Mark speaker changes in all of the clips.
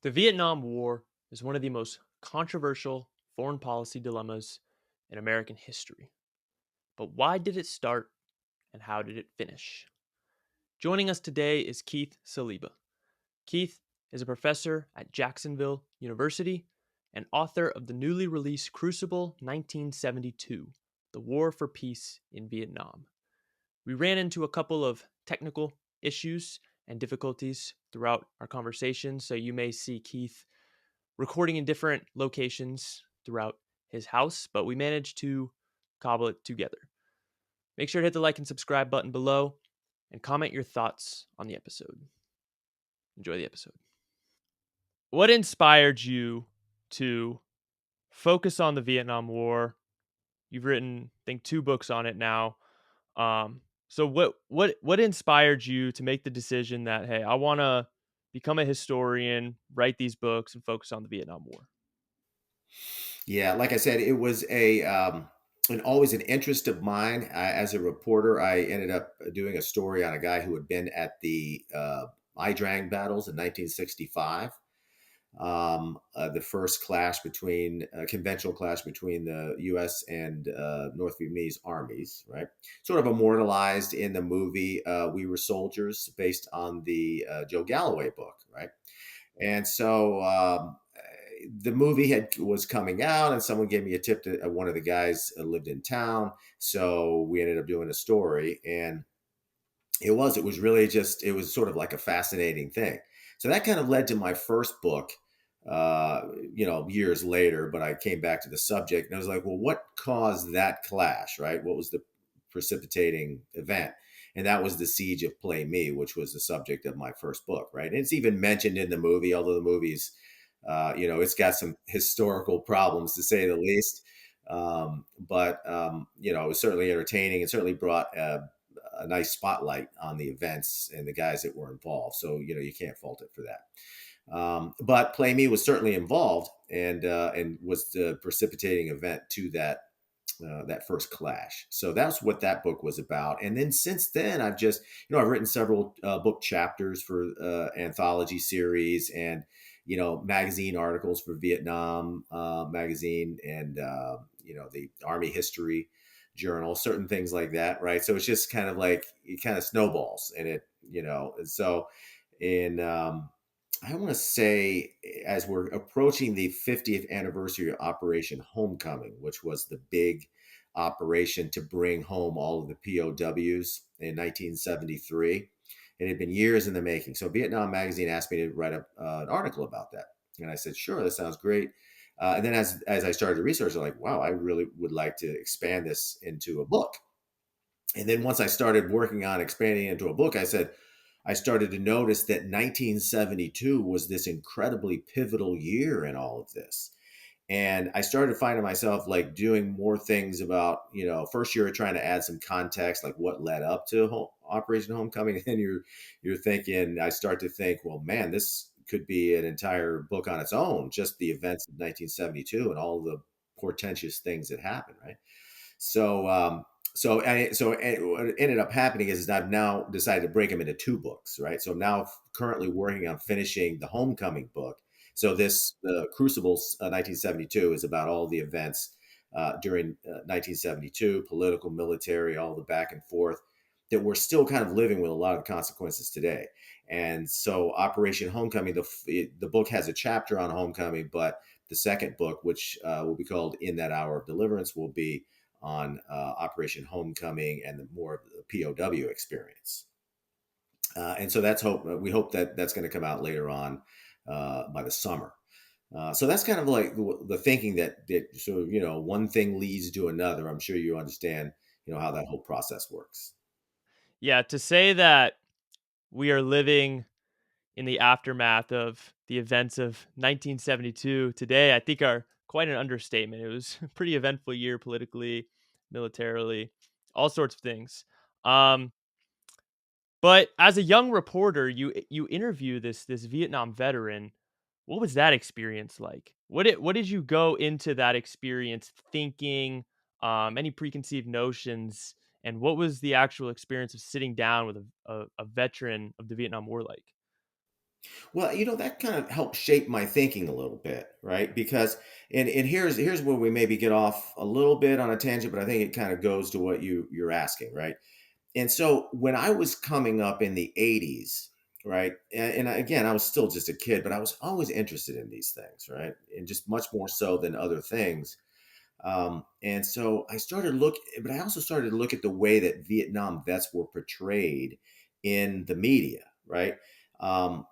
Speaker 1: The Vietnam War is one of the most controversial foreign policy dilemmas in American history. But why did it start and how did it finish? Joining us today is Keith Saliba. Keith is a professor at Jacksonville University and author of the newly released Crucible 1972, The War for Peace in Vietnam. We ran into a couple of technical issues and difficulties throughout our conversation, so you may see Keith recording in different locations throughout his house, but we managed to cobble it together. Make sure to hit the like and subscribe button below and comment your thoughts on the episode. Enjoy the episode. What inspired you to focus on the Vietnam War? You've written, I think, 2 books on it now. So what inspired you to make the decision that, hey, I want to become a historian, write these books, and focus on the Vietnam War?
Speaker 2: Yeah, like I said, it was a an always an interest of mine. As a reporter, I ended up doing a story on a guy who had been at the Mai Drang battles in 1965. The first clash between conventional clash between the U.S. and North Vietnamese armies, right? Sort of immortalized in the movie "We Were Soldiers," based on the Joe Galloway book, right? And so the movie was coming out, and someone gave me a tip to one of the guys lived in town, so we ended up doing a story, and it was really just it was sort of like a fascinating thing. So that kind of led to my first book, years later. But I came back to the subject, and I was like, well, what caused that clash, right? What was the precipitating event? And that was the siege of Plei, which was the subject of my first book, right? And it's even mentioned in the movie, although the movie's, it's got some historical problems to say the least. But it was certainly entertaining and certainly brought a nice spotlight on the events and the guys that were involved. So you can't fault it for that. But Play Me was certainly involved and was the precipitating event to that first clash. So that's what that book was about. And then since then, I've written several book chapters for anthology series and magazine articles for Vietnam magazine and the Army History Journal, certain things like that, right? So it's just kind of like it kind of snowballs, and and so in I want to say, as we're approaching the 50th anniversary of Operation Homecoming, which was the big operation to bring home all of the POWs in 1973. It had been years in the making. So Vietnam Magazine asked me to write an article about that. And I said, sure, that sounds great. And then as I started to research, I'm like, wow, I really would like to expand this into a book. And then once I started working on expanding into a book, I started to notice that 1972 was this incredibly pivotal year in all of this. And I started finding myself like doing more things about, first you're trying to add some context, like what led up to Operation Homecoming. And then I start to think, well, man, this could be an entire book on its own, just the events of 1972 and all the portentous things that happened, right? So, what ended up happening is I've now decided to break them into 2 books, right? So I'm now currently working on finishing the Homecoming book. So the Crucible 1972 is about all the events during 1972, political, military, all the back and forth that we're still kind of living with a lot of the consequences today. And so Operation Homecoming, the book has a chapter on Homecoming, but the second book, which will be called In That Hour of Deliverance, will be on Operation Homecoming and the more of the POW experience. And so we hope that that's going to come out later on by the summer. So that's kind of like the thinking that sort of one thing leads to another. I'm sure you understand how that whole process works.
Speaker 1: Yeah, to say that we are living in the aftermath of the events of 1972 today, I think are quite an understatement. It was a pretty eventful year politically, militarily, all sorts of things. Um, but as a young reporter, you interview this Vietnam veteran. What was that experience like? What did you go into that experience thinking? Any preconceived notions, and what was the actual experience of sitting down with a veteran of the Vietnam War like?
Speaker 2: Well, that kind of helped shape my thinking a little bit, right? Because and here's where we maybe get off a little bit on a tangent, but I think it kind of goes to what you're asking, right? And so when I was coming up in the 80s, right? Again, I was still just a kid, but I was always interested in these things, right? And just much more so than other things. And so I started look, but I also started to look at the way that Vietnam vets were portrayed in the media, right?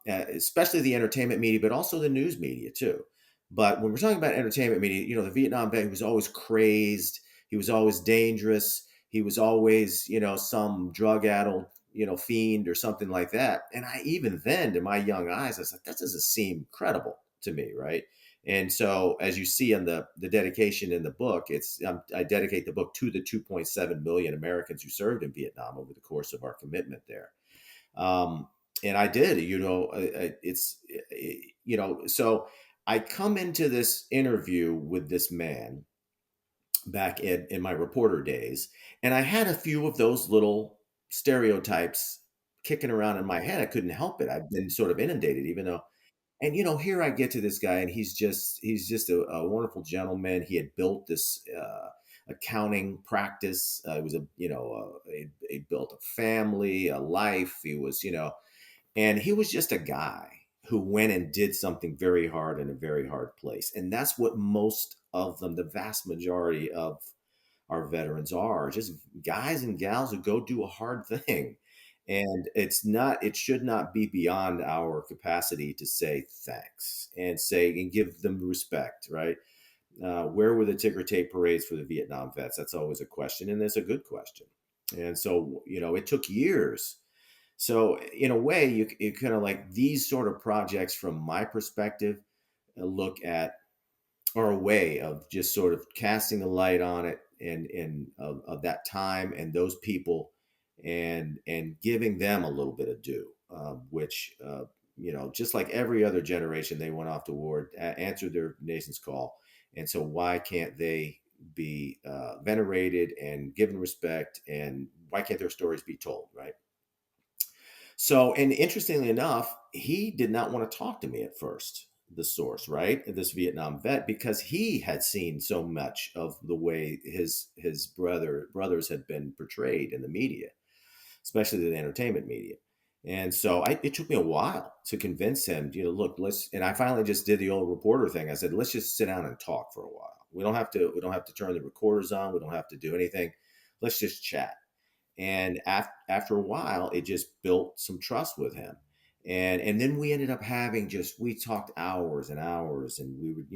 Speaker 2: Especially the entertainment media, but also the news media too. But when we're talking about entertainment media, the Vietnam vet, he was always crazed, he was always dangerous, he was always, some drug-addled, fiend or something like that. And I even then, to my young eyes, I was like, that doesn't seem credible to me, right? And so, as you see in the dedication in the book, I dedicate the book to the 2.7 million Americans who served in Vietnam over the course of our commitment there. Um, and I did, so I come into this interview with this man back in my reporter days, and I had a few of those little stereotypes kicking around in my head. I couldn't help it. I've been sort of inundated, even though and here I get to this guy, and he's just a wonderful gentleman. He had built this accounting practice. It was he built a family, a life. And he was just a guy who went and did something very hard in a very hard place. And that's what most of them, the vast majority of our veterans are just guys and gals who go do a hard thing. And it should not be beyond our capacity to say thanks and give them respect, right? Where were the ticker tape parades for the Vietnam vets? That's always a question, and it's a good question. And so, it took years. So, in a way, you kind of like these sort of projects, from my perspective, look at or a way of just sort of casting a light on it and of that time and those people and giving them a little bit of due, which just like every other generation, they went off to war, answered their nation's call, and so why can't they be venerated and given respect, and why can't their stories be told, right? So, and interestingly enough, he did not want to talk to me at first, the source, right? This Vietnam vet, because he had seen so much of the way his brothers had been portrayed in the media, especially the entertainment media. And so it took me a while to convince him, look, and I finally just did the old reporter thing. I said, let's just sit down and talk for a while. We don't have to turn the recorders on. We don't have to do anything. Let's just chat. And after a while, it just built some trust with him. And then we ended up having we talked hours and hours, and we would,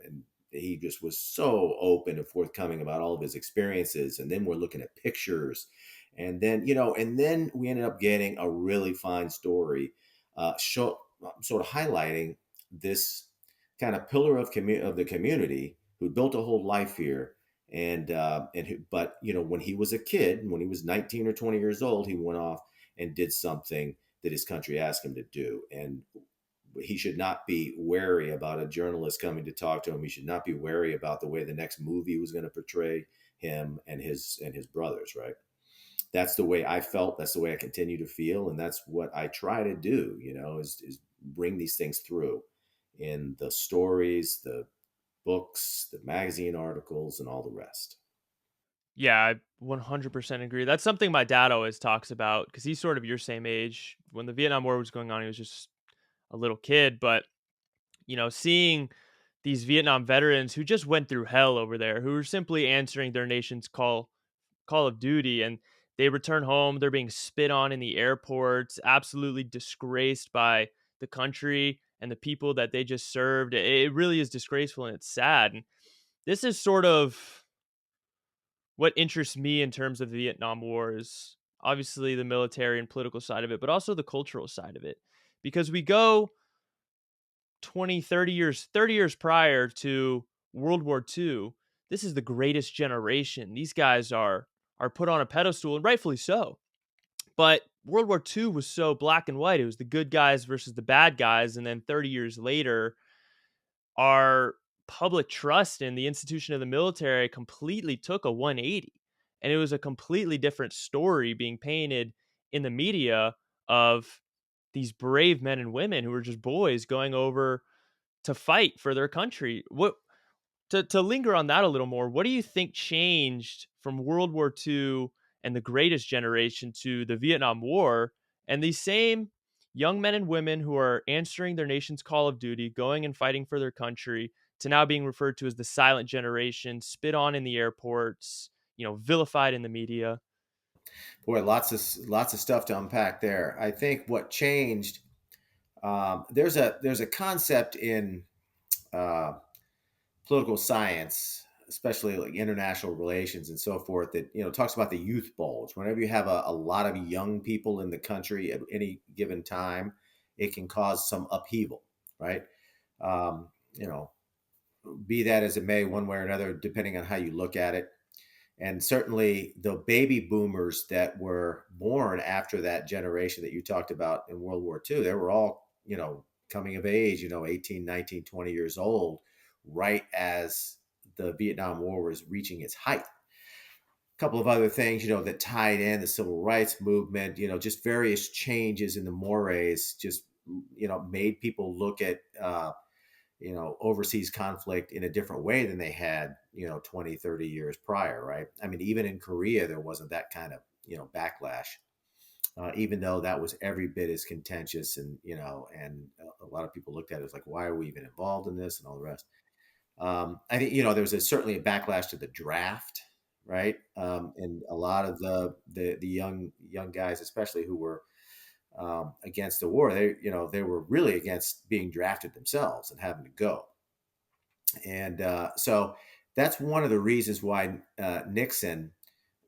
Speaker 2: and he just was so open and forthcoming about all of his experiences. And then we're looking at pictures. And then we ended up getting a really fine story, sort of highlighting this kind of pillar of the community who built a whole life here. But when he was a kid, when he was 19 or 20 years old, he went off and did something that his country asked him to do. And he should not be wary about a journalist coming to talk to him. He should not be wary about the way the next movie was going to portray him and his brothers, right? That's the way I felt. That's the way I continue to feel. And that's what I try to do, is bring these things through in the stories, the books, the magazine articles, and all the rest.
Speaker 1: Yeah, I 100% agree. That's something my dad always talks about because he's sort of your same age. When the Vietnam War was going on, he was just a little kid. But, seeing these Vietnam veterans who just went through hell over there, who were simply answering their nation's call of duty, and they return home, they're being spit on in the airports, absolutely disgraced by the country and the people that they just served. It really is disgraceful and it's sad. And this is sort of what interests me in terms of the Vietnam War is obviously the military and political side of it, but also the cultural side of it. Because we go 20, 30 years prior to World War II, this is the greatest generation. These guys are put on a pedestal, and rightfully so. But World War II was so black and white. It was the good guys versus the bad guys. And then 30 years later, our public trust in the institution of the military completely took a 180. And it was a completely different story being painted in the media of these brave men and women who were just boys going over to fight for their country. What to linger on that a little more, what do you think changed from World War II and the greatest generation to the Vietnam War, and these same young men and women who are answering their nation's call of duty, going and fighting for their country, to now being referred to as the silent generation, spit on in the airports, vilified in the media?
Speaker 2: Boy, lots of stuff to unpack there. I think what changed, there's a concept in uh, political science, especially like international relations and so forth, that talks about the youth bulge. Whenever you have a lot of young people in the country at any given time, it can cause some upheaval, right? Um, you know, be that as it may, one way or another, depending on how you look at it. And certainly the baby boomers that were born after that generation that you talked about in World War II, they were all, coming of age, 18, 19, 20 years old, right as the Vietnam War was reaching its height. A couple of other things, that tied in the civil rights movement, just various changes in the mores, just, made people look at, overseas conflict in a different way than they had, 20, 30 years prior, right? I mean, even in Korea, there wasn't that kind of, backlash, even though that was every bit as contentious. And a lot of people looked at it as like, why are we even involved in this and all the rest? I think, there was certainly a backlash to the draft, right? And a lot of the young guys, especially who were against the war, they were really against being drafted themselves and having to go. And so that's one of the reasons why Nixon,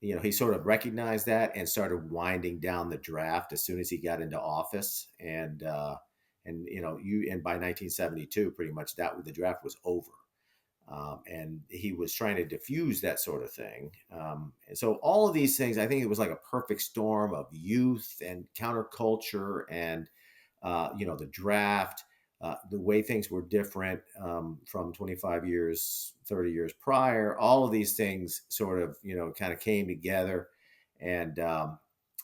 Speaker 2: he sort of recognized that and started winding down the draft as soon as he got into office. And by 1972, pretty much the draft was over. And he was trying to diffuse that sort of thing. And so all of these things, I think it was like a perfect storm of youth and counterculture and, the draft, the way things were different from 25 years, 30 years prior. All of these things sort of, kind of came together. And,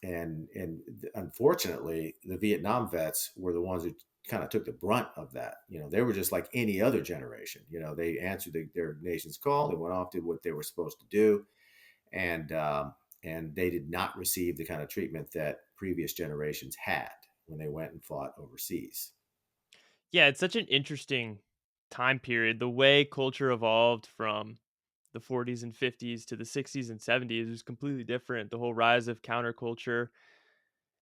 Speaker 2: and unfortunately, the Vietnam vets were the ones who kind of took the brunt of that. They were just like any other generation. They answered their nation's call. They went off, did what they were supposed to do, and they did not receive the kind of treatment that previous generations had when they went and fought overseas.
Speaker 1: Yeah, it's such an interesting time period. The way culture evolved from the 40s and 50s to the 60s and 70s was completely different. The whole rise of counterculture.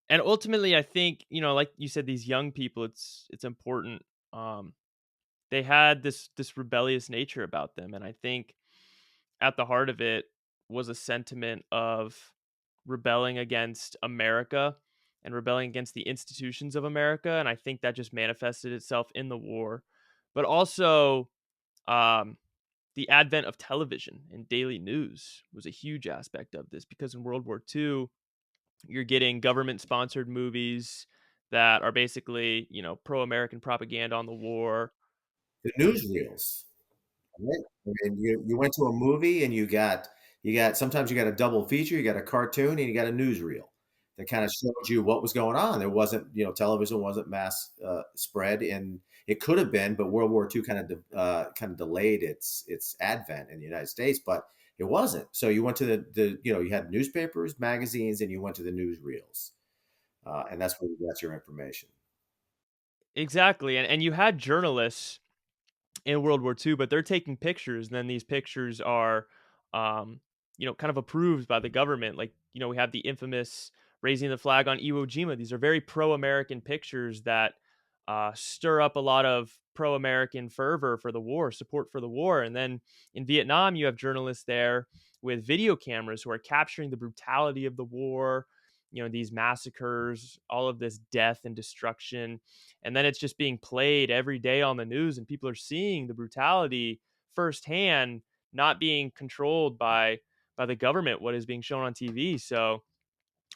Speaker 1: And ultimately, I think, like you said, these young people, it's important. Um, they had this rebellious nature about them, and I think at the heart of it was a sentiment of rebelling against America and rebelling against the institutions of America, and I think that just manifested itself in the war. But also, um, the advent of television and daily news was a huge aspect of this, because in World War II, you're getting government sponsored movies that are basically, pro American propaganda on the war.
Speaker 2: The newsreels. Right. And you went to a movie and you got sometimes you got a double feature, you got a cartoon and you got a newsreel that kind of showed you what was going on. There wasn't, television wasn't mass spread, and it could have been, but World War II kind of delayed its advent in the United States, but it wasn't. So you went to you had newspapers, magazines, and you went to the newsreels, and that's where you got your information.
Speaker 1: Exactly. And you had journalists in World War II, but they're taking pictures, and then these pictures are, um, kind of approved by the government. Like, we have the infamous raising the flag on Iwo Jima. These are very pro-American pictures that stir up a lot of pro-American fervor for the war, support for the war. And then in Vietnam, you have journalists there with video cameras who are capturing the brutality of the war. These massacres, all of this death and destruction, and then it's just being played every day on the news, and people are seeing the brutality firsthand, not being controlled by the government, what is being shown on TV. So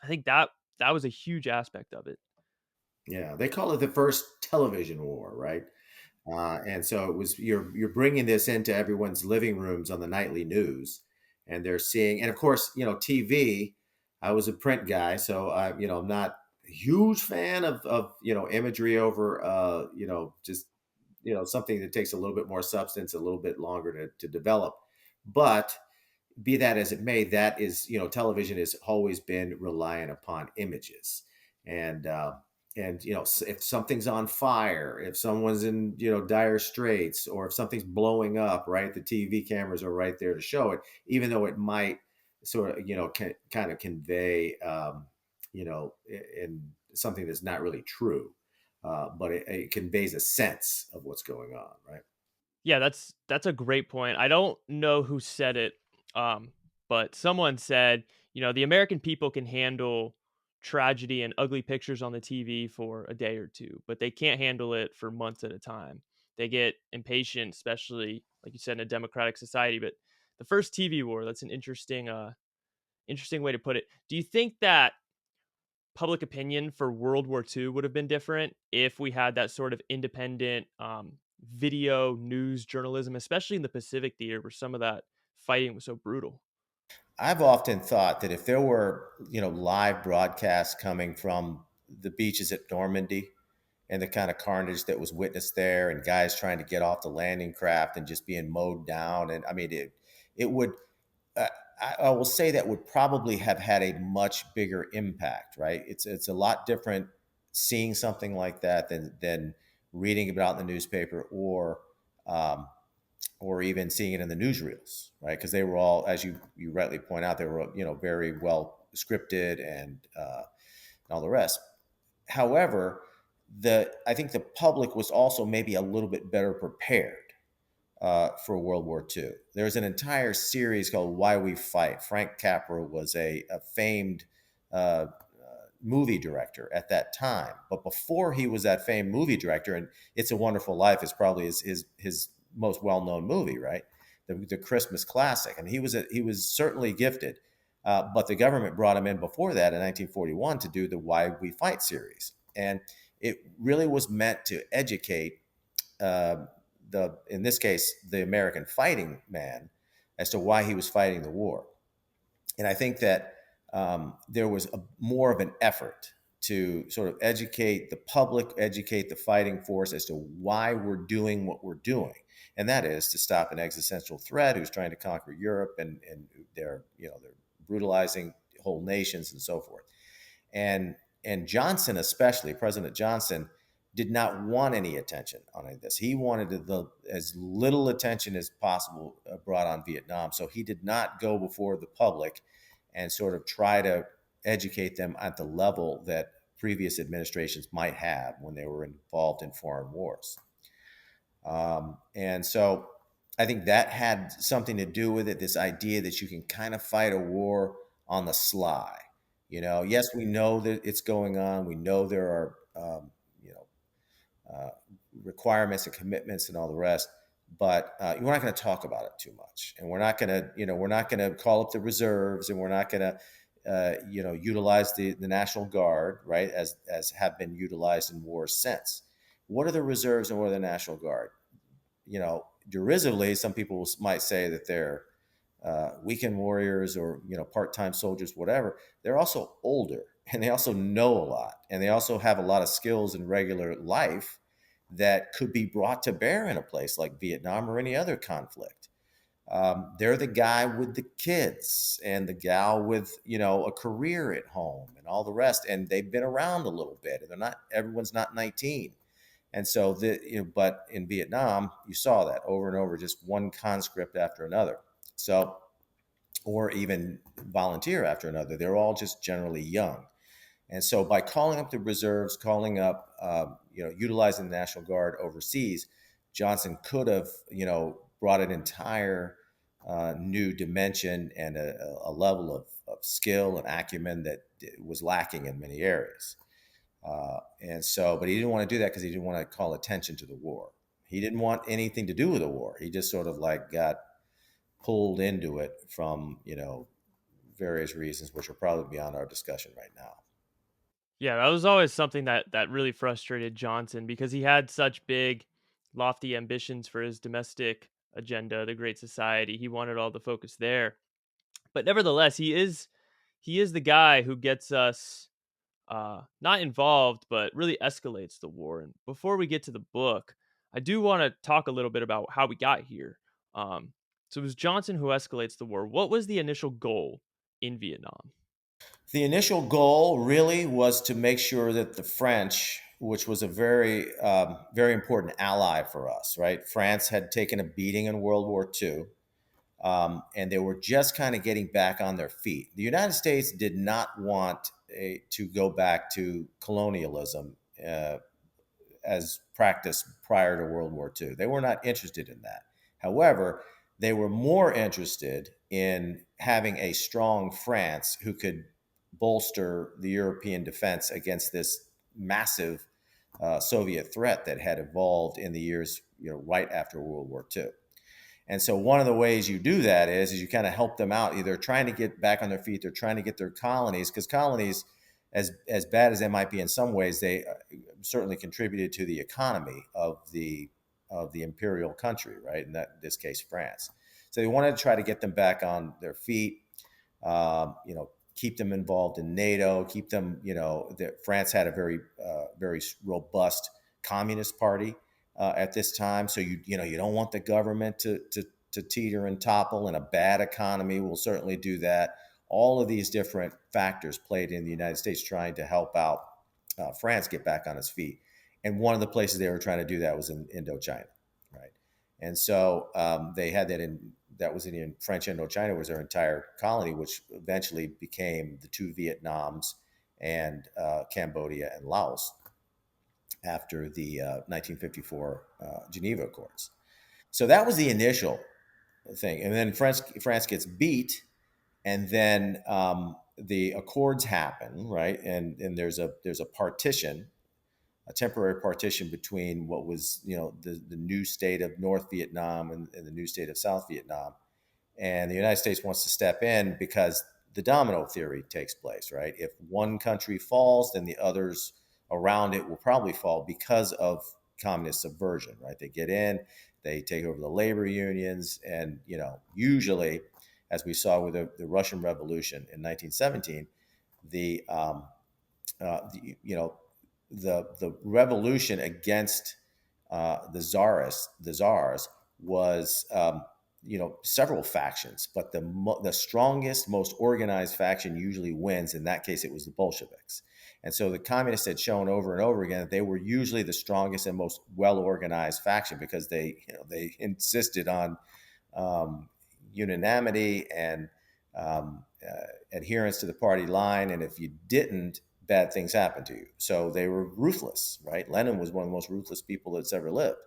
Speaker 1: I think that was a huge aspect of it.
Speaker 2: Yeah, they call it the first television war, right? And so it was you're bringing this into everyone's living rooms on the nightly news, and they're seeing, and of course, TV. I was a print guy, so I'm not huge fan of imagery over just something that takes a little bit more substance, a little bit longer to develop. But be that as it may, that is, television has always been reliant upon images, and if something's on fire, if someone's in dire straits, or if something's blowing up, right, the TV cameras are right there to show it, even though it might sort of kind of convey in something that's not really true, but it conveys a sense of what's going on, right?
Speaker 1: Yeah, that's a great point. I don't know who said it, um, but someone said, the American people can handle tragedy and ugly pictures on the TV for a day or two, but they can't handle it for months at a time. They get impatient, especially like you said in a democratic society. But the first TV war, that's an interesting way to put it. Do you think that public opinion for World War II would have been different if we had that sort of independent video news journalism, especially in the Pacific theater where some of that fighting was so brutal?
Speaker 2: I've often thought that if there were, live broadcasts coming from the beaches at Normandy and the kind of carnage that was witnessed there, and guys trying to get off the landing craft and just being mowed down, and I mean, it would. Uh, I will say that would probably have had a much bigger impact, right? It's a lot different seeing something like that than reading about it in the newspaper, um, or even seeing it in the newsreels, right? Because they were all, as you rightly point out, they were very well scripted, and all the rest. However, the I think the public was also maybe a little bit better prepared for World War II. There's an entire series called Why We Fight. Frank Capra was a famed movie director at that time. But before he was that famed movie director, and It's a Wonderful Life is probably his most well known movie, right? The Christmas classic. I mean, he was certainly gifted. But the government brought him in before that in 1941 to do the Why We Fight series. And it really was meant to educate uh, in this case, the American fighting man as to why he was fighting the war. And I think that there was more of an effort to sort of educate the public, educate the fighting force as to why we're doing what we're doing. And that is to stop an existential threat who's trying to conquer Europe, and they're brutalizing whole nations and so forth. And Johnson, especially President Johnson, did not want any attention on any of this. He wanted as little attention as possible brought on Vietnam. So he did not go before the public and sort of try to educate them at the level that previous administrations might have when they were involved in foreign wars. And so I think that had something to do with it. This idea that you can kind of fight a war on the sly. Yes, we know that it's going on. We know there are, you know, uh, requirements and commitments and all the rest. But we're not going to talk about it too much, and we're not going to call up the reserves, and we're not going to, utilize the National Guard, right, as have been utilized in wars since. What are the reserves and what are the National Guard? Derisively, some people might say that they're weekend warriors, or part-time soldiers, whatever. They're also older, and they also know a lot, and they also have a lot of skills in regular life that could be brought to bear in a place like Vietnam or any other conflict. They're the guy with the kids and the gal with a career at home and all the rest, and they've been around a little bit, and they're not everyone's not 19. And so but in Vietnam, you saw that over and over, just one conscript after another. So, or even volunteer after another. They're all just generally young. And so by calling up the reserves, calling up, utilizing the National Guard overseas, Johnson could have, brought an entire new dimension and a level of skill and acumen that was lacking in many areas. But he didn't want to do that because he didn't want to call attention to the war. He didn't want anything to do with the war. He just sort of like got pulled into it from various reasons, which are probably beyond our discussion right now.
Speaker 1: Yeah, that was always something that really frustrated Johnson because he had such big, lofty ambitions for his domestic agenda, the Great Society. He wanted all the focus there. But nevertheless, he is the guy who gets us not involved, but really escalates the war. And before we get to the book, I do want to talk a little bit about how we got here. Um, so it was Johnson who escalates the war. What was the initial goal in Vietnam?
Speaker 2: The initial goal really was to make sure that the French, which was a very important ally for us, right? France had taken a beating in World War II, and they were just kind of getting back on their feet. The United States did not want to go back to colonialism as practiced prior to World War II. They were not interested in that. However, they were more interested in having a strong France who could bolster the European defense against this massive Soviet threat that had evolved in the years, right after World War II. And so one of the ways you do that is you kind of help them out. Either trying to get back on their feet, they're trying to get their colonies, because colonies, as bad as they might be in some ways, they certainly contributed to the economy of the imperial country, right? In this case, France. So they wanted to try to get them back on their feet. Keep them involved in NATO, keep them. France had a very robust communist party at this time. So you don't want the government to teeter and topple, and a bad economy will certainly do that. All of these different factors played in the United States trying to help out France get back on its feet. And one of the places they were trying to do that was in Indochina, right? And so they had that was in French Indochina was their entire colony, which eventually became the two Vietnams and Cambodia and Laos after the 1954 Geneva Accords. So that was the initial thing, and then France gets beat, and then the Accords happen, right? And there's a partition, a temporary partition between what was the new state of North Vietnam and the new state of South Vietnam, and the United States wants to step in because the domino theory takes place, right? If one country falls, then the others around it will probably fall because of communist subversion, right? They get in, they take over the labor unions, and usually, as we saw with the Russian Revolution in 1917, the the revolution against the czars was several factions, but the strongest, most organized faction usually wins. In that case, it was the Bolsheviks. And so the communists had shown over and over again that they were usually the strongest and most well organized faction, because they insisted on unanimity and adherence to the party line. And if you didn't, bad things happened to you. So they were ruthless, right? Lenin was one of the most ruthless people that's ever lived.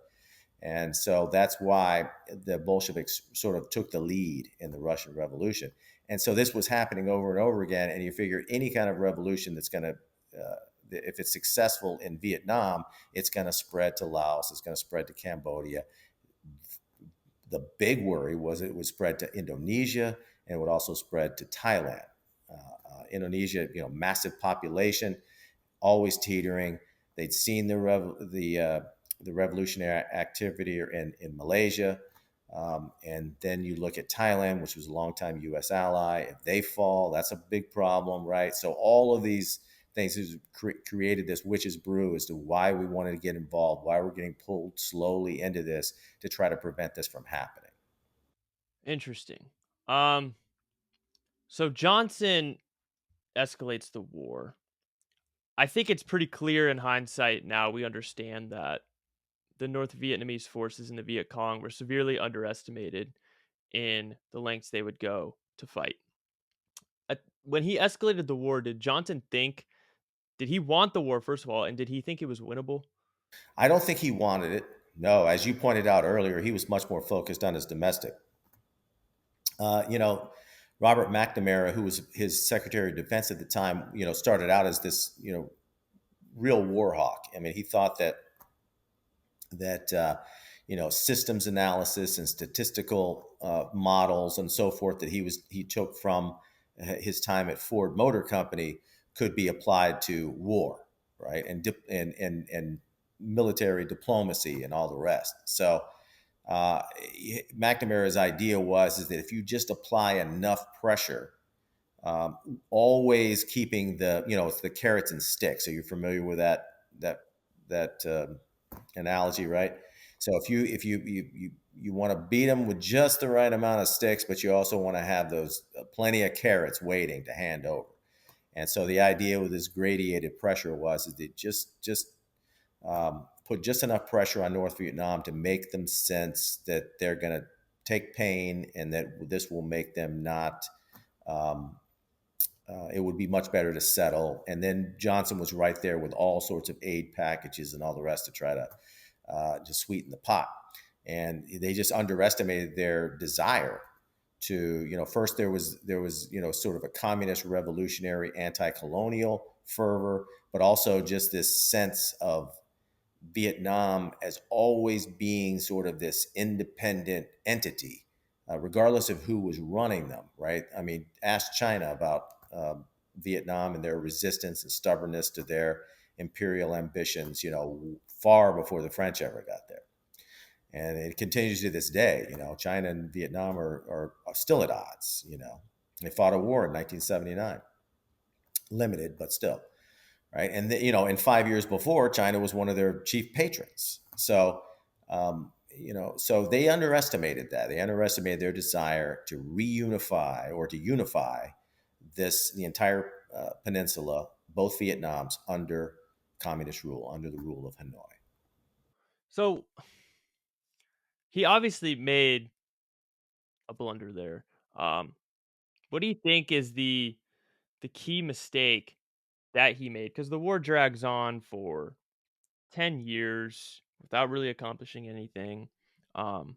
Speaker 2: And so that's why the Bolsheviks sort of took the lead in the Russian Revolution. And so this was happening over and over again. And you figure any kind of revolution that's going to, if it's successful in Vietnam, it's going to spread to Laos, it's going to spread to Cambodia. The big worry was it would spread to Indonesia, and it would also spread to Thailand. Indonesia, massive population, always teetering. They'd seen the revolutionary activity in Malaysia. And then you look at Thailand, which was a longtime U.S. ally. If they fall, that's a big problem, right? So all of these things has created this witch's brew as to why we wanted to get involved, why we're getting pulled slowly into this to try to prevent this from happening.
Speaker 1: Interesting. Um, so Johnson escalates the war. I think it's pretty clear in hindsight now we understand that the North Vietnamese forces in the Viet Cong were severely underestimated in the lengths they would go to fight. When he escalated the war, did he want the war, first of all, and did he think it was winnable?
Speaker 2: I don't think he wanted it. No, as you pointed out earlier, he was much more focused on his domestic. Uh, you know, Robert McNamara, who was his Secretary of Defense at the time, started out as this, real war hawk. I mean, he thought that systems analysis and statistical models and so forth that he took from his time at Ford Motor Company could be applied to war, right? And military diplomacy and all the rest. So McNamara's idea was is that if you just apply enough pressure um, always keeping the, it's the carrots and sticks. So you're familiar with that that analogy, right? So if you want to beat them with just the right amount of sticks, but you also want to have those plenty of carrots waiting to hand over. And so the idea with this gradiated pressure was is that put just enough pressure on North Vietnam to make them sense that they're going to take pain and that this will make them not. Um, it would be much better to settle. And then Johnson was right there with all sorts of aid packages and all the rest to try to sweeten the pot. And they just underestimated their desire to, first there was sort of a communist revolutionary anti-colonial fervor, but also just this sense of Vietnam as always being sort of this independent entity, regardless of who was running them, right? I mean, ask China about Vietnam and their resistance and stubbornness to their imperial ambitions, far before the French ever got there. And it continues to this day. China and Vietnam are still at odds. They fought a war in 1979, limited, but still, right? And and 5 years before, China was one of their chief patrons. So, so they underestimated that. They underestimated their desire to reunify or to unify the entire peninsula, both Vietnams, under communist rule, under the rule of Hanoi.
Speaker 1: So he obviously made a blunder there. Um, what do you think is the key mistake that he made? Because the war drags on for 10 years without really accomplishing anything. Um,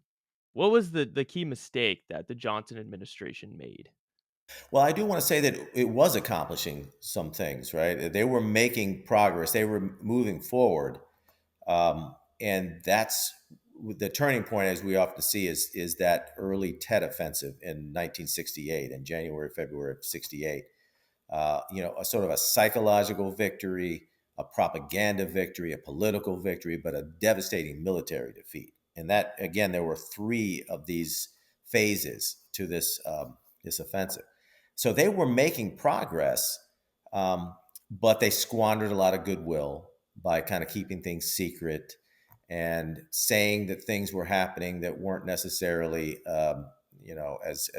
Speaker 1: what was the key mistake that the Johnson administration made?
Speaker 2: Well, I do want to say that it was accomplishing some things, right? They were making progress. They were moving forward. And that's the turning point, as we often see, is that early Tet offensive in 1968, in January, February of 68. A sort of a psychological victory, a propaganda victory, a political victory, but a devastating military defeat. And that, again, there were three of these phases to this offensive. So they were making progress, but they squandered a lot of goodwill by kind of keeping things secret and saying that things were happening that weren't necessarily as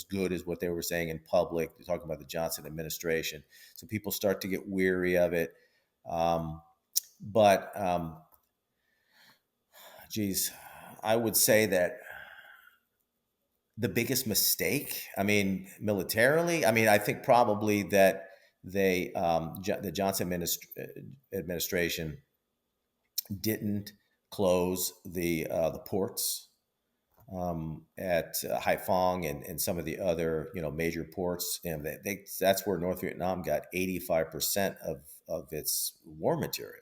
Speaker 2: good as what they were saying in public. They're talking about the Johnson administration, so people start to get weary of it. But geez, I would say that the biggest mistake, I mean, militarily, I mean, I think probably that the Johnson administration didn't close the ports at Haiphong and some of the other major ports, and that's where North Vietnam got 85% of its war material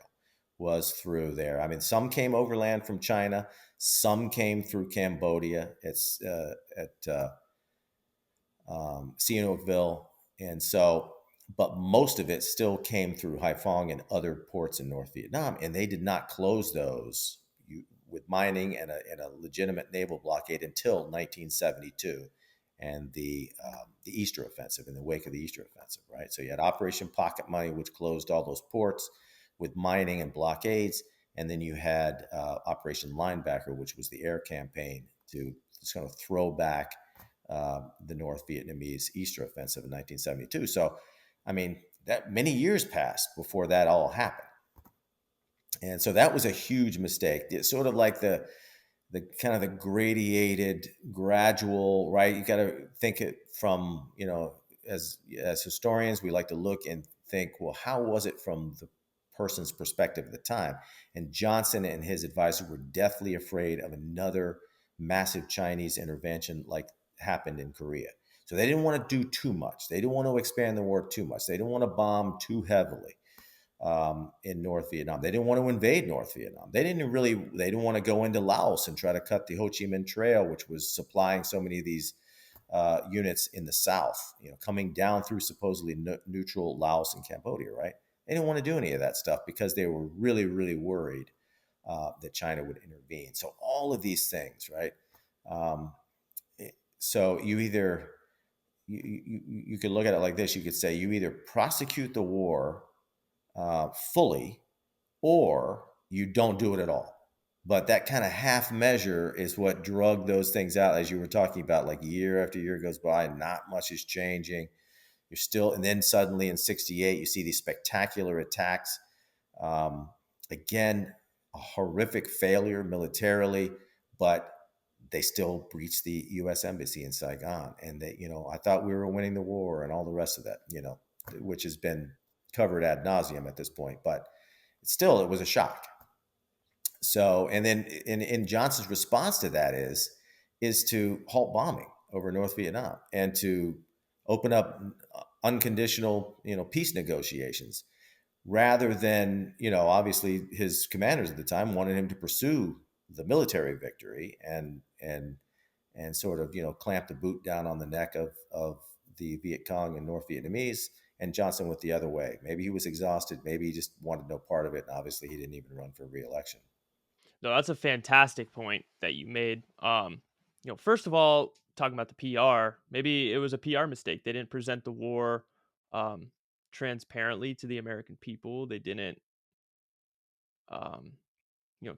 Speaker 2: was through there. I mean, some came overland from China, some came through Cambodia. It's at Sihanoukville, and so, but most of it still came through Haiphong and other ports in North Vietnam, and they did not close those with mining and a legitimate naval blockade until 1972 and the Easter Offensive, in the wake of the Easter Offensive, right? So you had Operation Pocket Money, which closed all those ports with mining and blockades, and then you had Operation Linebacker, which was the air campaign to just kind of throw back the North Vietnamese Easter Offensive in 1972. So, I mean, that many years passed before that all happened, and so that was a huge mistake. It's sort of like the kind of the gradiated, gradual, right? You got to think it from as historians, we like to look and think, well, how was it from the person's perspective at the time? And Johnson and his advisors were deathly afraid of another massive Chinese intervention like happened in Korea. So they didn't want to do too much. They didn't want to expand the war too much. They didn't want to bomb too heavily in North Vietnam. They didn't want to invade North Vietnam. They didn't want to go into Laos and try to cut the Ho Chi Minh Trail, which was supplying so many of these units in the south, coming down through supposedly neutral Laos and Cambodia, right? They didn't want to do any of that stuff because they were really, really worried that China would intervene. So all of these things, right? So you either you could look at it like this. You could say you either prosecute the war fully, or you don't do it at all. But that kind of half measure is what drug those things out, as you were talking about. Like year after year goes by, and not much is changing. You're still, and then suddenly in '68, you see these spectacular attacks. Um, Again, a horrific failure militarily, but they still breached the U.S. embassy in Saigon, and they, I thought we were winning the war, and all the rest of that, which has been covered ad nauseum at this point. But still, it was a shock. So, and then in Johnson's response to that is to halt bombing over North Vietnam and to open up unconditional, peace negotiations, rather than, obviously his commanders at the time wanted him to pursue the military victory and sort of, clamp the boot down on the neck of the Viet Cong and North Vietnamese. And Johnson went the other way. Maybe he was exhausted. Maybe he just wanted no part of it. And obviously, he didn't even run for re-election.
Speaker 1: No, that's a fantastic point that you made. First of all, talking about the PR, maybe it was a PR mistake. They didn't present the war um, transparently to the American people. They didn't, um,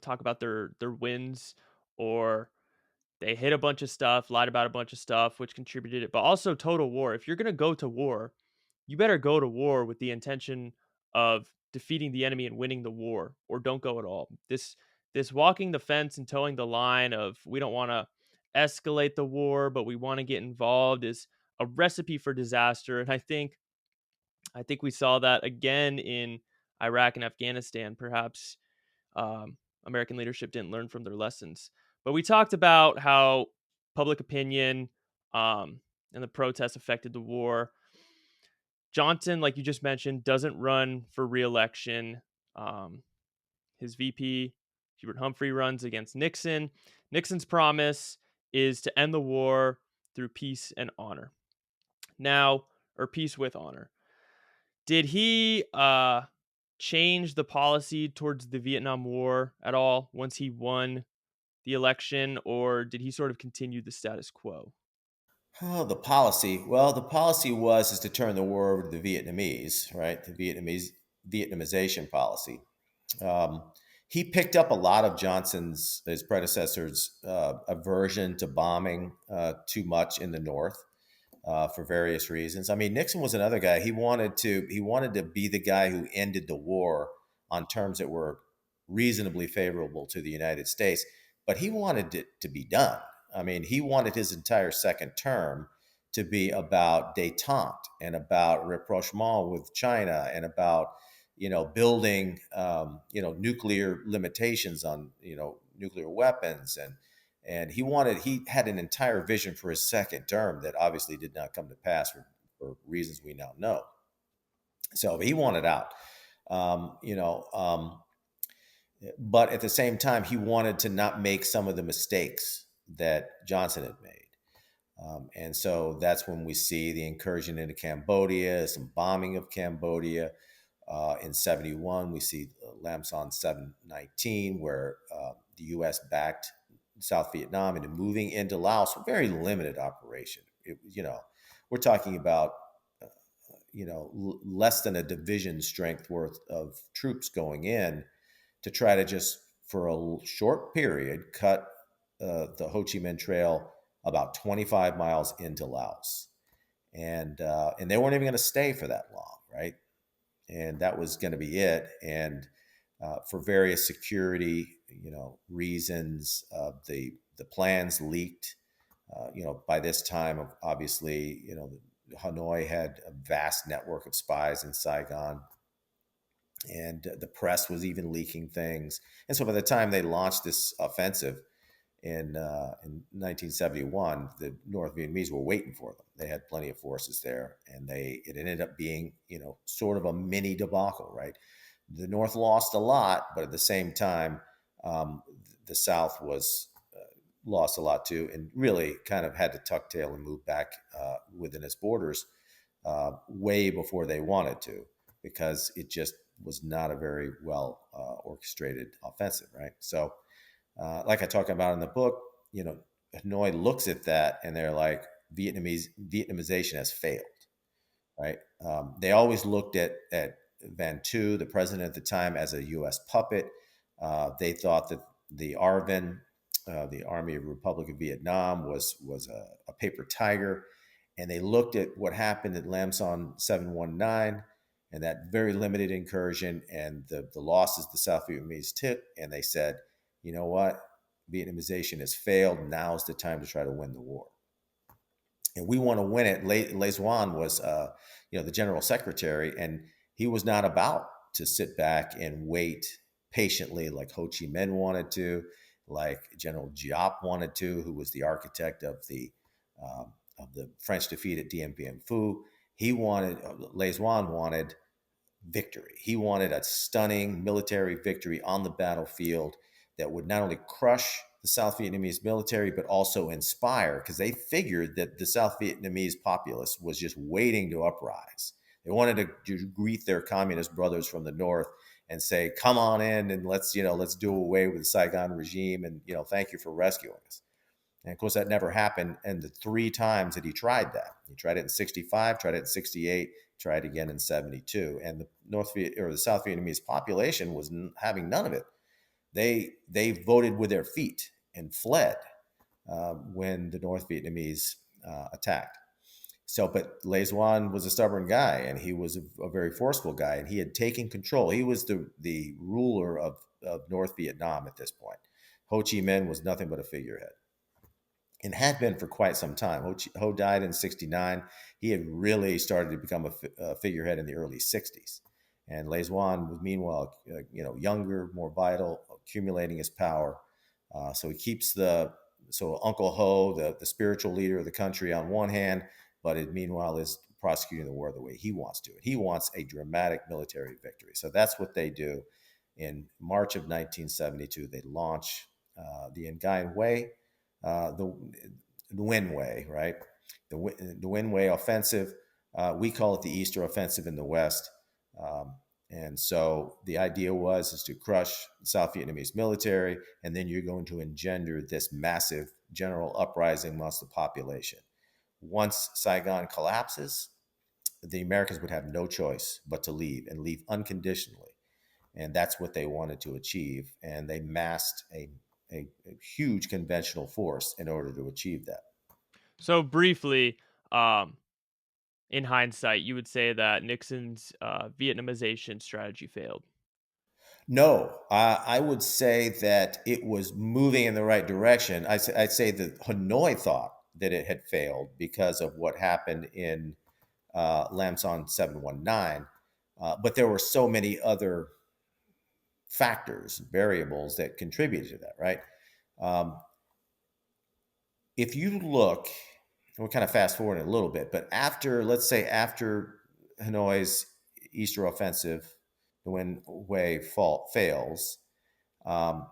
Speaker 1: talk about their wins, or they hit a bunch of stuff, lied about a bunch of stuff, which contributed it. But also total war. If you're gonna go to war, you better go to war with the intention of defeating the enemy and winning the war, or don't go at all. This walking the fence and towing the line of we don't want to escalate the war, but we want to get involved is a recipe for disaster. And I think we saw that again in Iraq and Afghanistan. Perhaps American leadership didn't learn from their lessons. But we talked about how public opinion and the protests affected the war. Johnson, like you just mentioned, doesn't run for reelection. Um, his VP, Hubert Humphrey, runs against Nixon. Nixon's promise is to end the war through peace and honor. Now, or peace with honor. Did he change the policy towards the Vietnam War at all once he won the election, or did he sort of continue the status quo?
Speaker 2: Oh, the policy. Well, the policy is to turn the war over to the Vietnamese, right? The Vietnamization policy. Um, he picked up a lot of his predecessors' aversion to bombing too much in the North for various reasons. I mean, Nixon was another guy. He wanted to be the guy who ended the war on terms that were reasonably favorable to the United States, but he wanted it to be done. I mean, he wanted his entire second term to be about détente and about rapprochement with China and about building nuclear limitations on nuclear weapons, and he had an entire vision for his second term that obviously did not come to pass for reasons we now know. So he wanted out. Um, you know, um, but at the same time, he wanted to not make some of the mistakes that Johnson had made. And so that's when we see the incursion into Cambodia, some bombing of Cambodia. In '71, we see Lam Son 719, where the U.S. backed South Vietnam into moving into Laos, a very limited operation. We're talking about less than a division strength worth of troops going in to try to just for a short period cut the Ho Chi Minh Trail about 25 miles into Laos, and they weren't even going to stay for that long, right? And that was going to be it. And for various security, reasons, the plans leaked. By this time, obviously, Hanoi had a vast network of spies in Saigon, and the press was even leaking things. And so, by the time they launched this offensive in 1971, the North Vietnamese were waiting for them. They had plenty of forces there, and it ended up being sort of a mini debacle, right? The North lost a lot, but at the same time, the South was lost a lot too, and really kind of had to tuck tail and move back within its borders way before they wanted to, because it just was not a very well orchestrated offensive, right? So like I talk about in the book, Hanoi looks at that and they're like, Vietnamization has failed, right? They always looked at Van Tu, the president at the time, as a U.S. puppet. They thought that the ARVN, the Army of Republic of Vietnam, was a paper tiger, and they looked at what happened at Lam Son 719 and that very limited incursion and the losses the South Vietnamese took, and they said, you know what, Vietnamization has failed. Now's the time to try to win the war, and we want to win it. Le Duan was, the general secretary, and he was not about to sit back and wait patiently like Ho Chi Minh wanted to, like General Giap wanted to, who was the architect of the French defeat at Dien Bien Phu. He wanted Le Duan wanted victory. He wanted a stunning military victory on the battlefield that would not only crush the South Vietnamese military, but also inspire, because they figured that the South Vietnamese populace was just waiting to uprise. They wanted to greet their communist brothers from the north and say, "Come on in, and let's do away with the Saigon regime, and thank you for rescuing us." And of course, that never happened. And the three times that he tried it in 65, tried it in 68, tried again in 72. And the South Vietnamese population was having none of it. They voted with their feet and fled when the North Vietnamese attacked. So, but Le Duan was a stubborn guy, and he was a very forceful guy, and he had taken control. He was the ruler of North Vietnam at this point. Ho Chi Minh was nothing but a figurehead, and had been for quite some time. Ho died in 69. He had really started to become a figurehead in the early 60s. And Le Duan was, meanwhile, younger, more vital, accumulating his power. So he keeps Uncle Ho, the spiritual leader of the country, on one hand, but it meanwhile is prosecuting the war the way he wants to. He wants a dramatic military victory. So that's what they do. In March of 1972, they launch the Nguyen Way, the Nguyen Way, right? The Nguyen Way offensive. We call it the Easter Offensive in the West. And so the idea is to crush the South Vietnamese military, and then you're going to engender this massive general uprising amongst the population. Once Saigon collapses, the Americans would have no choice but to leave, and leave unconditionally. And that's what they wanted to achieve. And they massed a huge conventional force in order to achieve that.
Speaker 1: So briefly, um, in hindsight, you would say that Nixon's Vietnamization strategy failed.
Speaker 2: No, I would say that it was moving in the right direction. I'd say that Hanoi thought that it had failed because of what happened in Lam Son 719. But there were so many other factors, variables that contributed to that, right? Um, if you look, we're kind of fast forwarding a little bit, but let's say after Hanoi's Easter offensive, the Nguyen Way fails, um,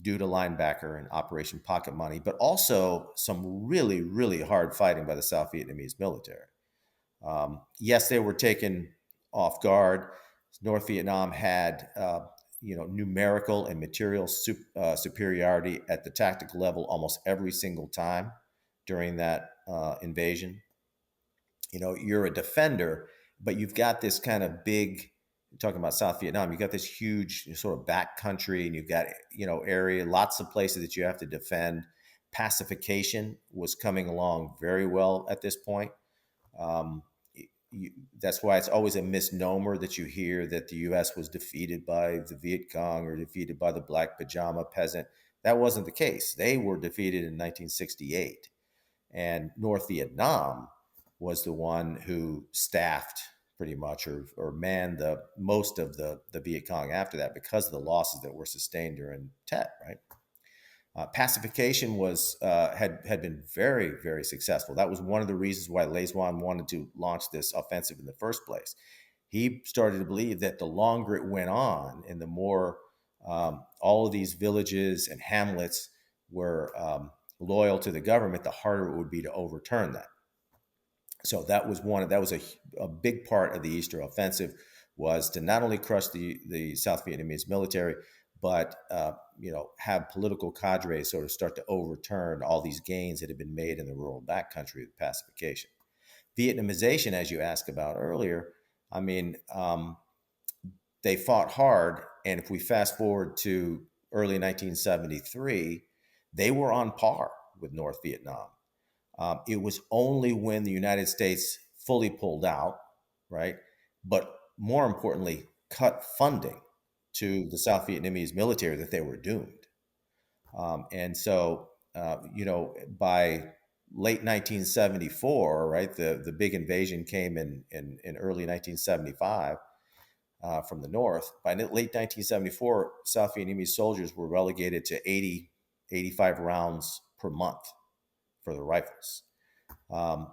Speaker 2: due to linebacker and Operation Pocket Money, but also some really, really hard fighting by the South Vietnamese military. Yes, they were taken off guard. North Vietnam had, numerical and material superiority at the tactical level almost every single time during that invasion. You're a defender, but you've got this kind of big. Talking about South Vietnam, you've got this huge sort of back country, and you've got area, lots of places that you have to defend. Pacification was coming along very well at this point. Um, that's why it's always a misnomer that you hear that the U.S. was defeated by the Viet Cong or defeated by the black pajama peasant. That wasn't the case. They were defeated in 1968. And North Vietnam was the one who staffed pretty much or manned the most of the Viet Cong after that because of the losses that were sustained during Tet, right? Pacification had been very, very successful. That was one of the reasons why Le Duan wanted to launch this offensive in the first place. He started to believe that the longer it went on, and the more all of these villages and hamlets were loyal to the government, the harder it would be to overturn that. So that was a big part of the Easter Offensive, was to not only crush the South Vietnamese military, but have political cadres sort of start to overturn all these gains that had been made in the rural backcountry with pacification. Vietnamization, as you asked about earlier, I mean, they fought hard, and if we fast forward to early 1973, they were on par with North Vietnam. It was only when the United States fully pulled out, right? But more importantly, cut funding to the South Vietnamese military that they were doomed. And so, by late 1974, right, the big invasion came in early 1975 from the north. By late 1974, South Vietnamese soldiers were relegated to 85 rounds per month for the rifles. Um,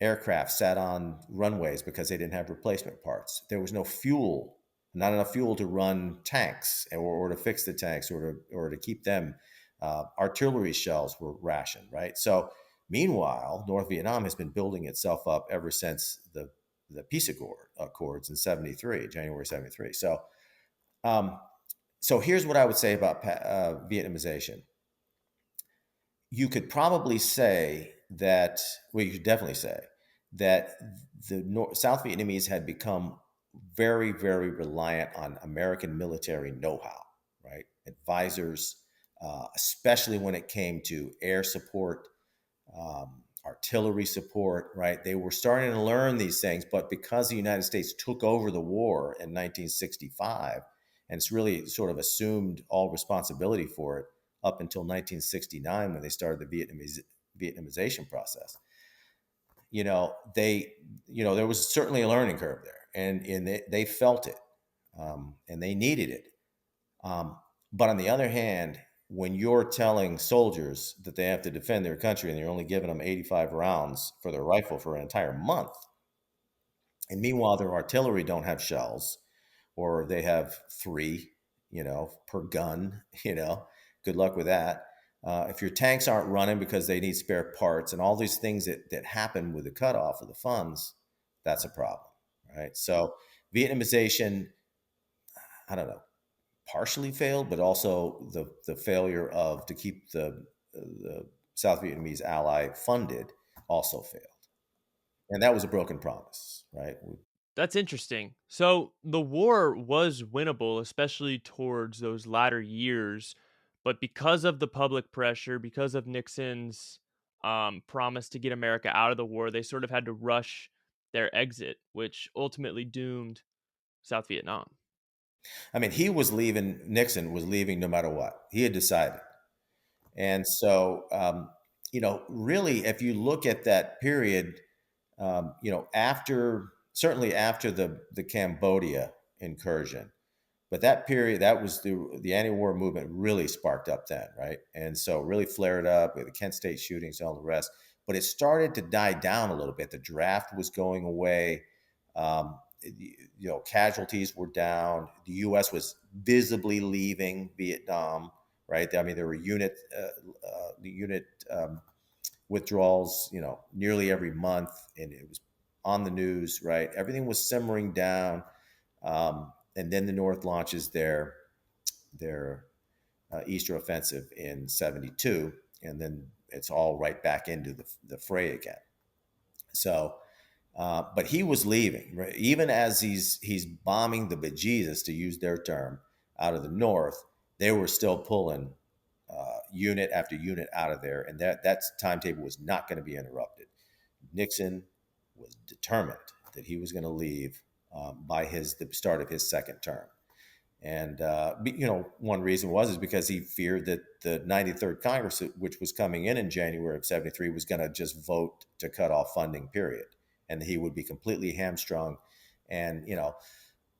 Speaker 2: Aircraft sat on runways because they didn't have replacement parts. There was no fuel, not enough fuel to run tanks or to fix the tanks or to keep them. Artillery shells were rationed, right? So, meanwhile, North Vietnam has been building itself up ever since the peace accords in '73, January '73. Um, so here's what I would say about Vietnamization. You could probably say that, well, you could definitely say that South Vietnamese had become very, very reliant on American military know-how, right? Advisors, especially when it came to air support, artillery support, right? They were starting to learn these things, but because the United States took over the war in 1965, and it's really sort of assumed all responsibility for it up until 1969 when they started the Vietnamization process. There was certainly a learning curve there, and they felt it, and they needed it. But on the other hand, when you're telling soldiers that they have to defend their country and you're only giving them 85 rounds for their rifle for an entire month, and meanwhile their artillery don't have shells, or they have three, per gun, good luck with that. If your tanks aren't running because they need spare parts and all these things that happen with the cutoff of the funds, that's a problem, right? So Vietnamization, I don't know, partially failed, but also the failure to keep the South Vietnamese ally funded also failed, and that was a broken promise, right?
Speaker 1: That's interesting. So the war was winnable, especially towards those latter years, but because of the public pressure, because of Nixon's promise to get America out of the war, they sort of had to rush their exit, which ultimately doomed South Vietnam.
Speaker 2: I mean, he was leaving. Nixon was leaving no matter what. He had decided, and so really, if you look at that period, after certainly after the Cambodia incursion, but that period, that was the anti-war movement really sparked up then, right? And so really flared up with the Kent State shootings and all the rest. But it started to die down a little bit. The draft was going away. Casualties were down. The U.S. was visibly leaving Vietnam, right? I mean, there were unit withdrawals, nearly every month, and it was on the news, right? Everything was simmering down. And then the North launches their Easter offensive in '72, and then it's all right back into the fray again. So, but he was leaving, right? Even as he's bombing the bejesus, to use their term, out of the North. They were still pulling unit after unit out of there, and that timetable was not going to be interrupted. Nixon was determined that he was going to leave by the start of his second term. And one reason is because he feared that the 93rd Congress, which was coming in January of '73, was going to just vote to cut off funding, period, and he would be completely hamstrung. And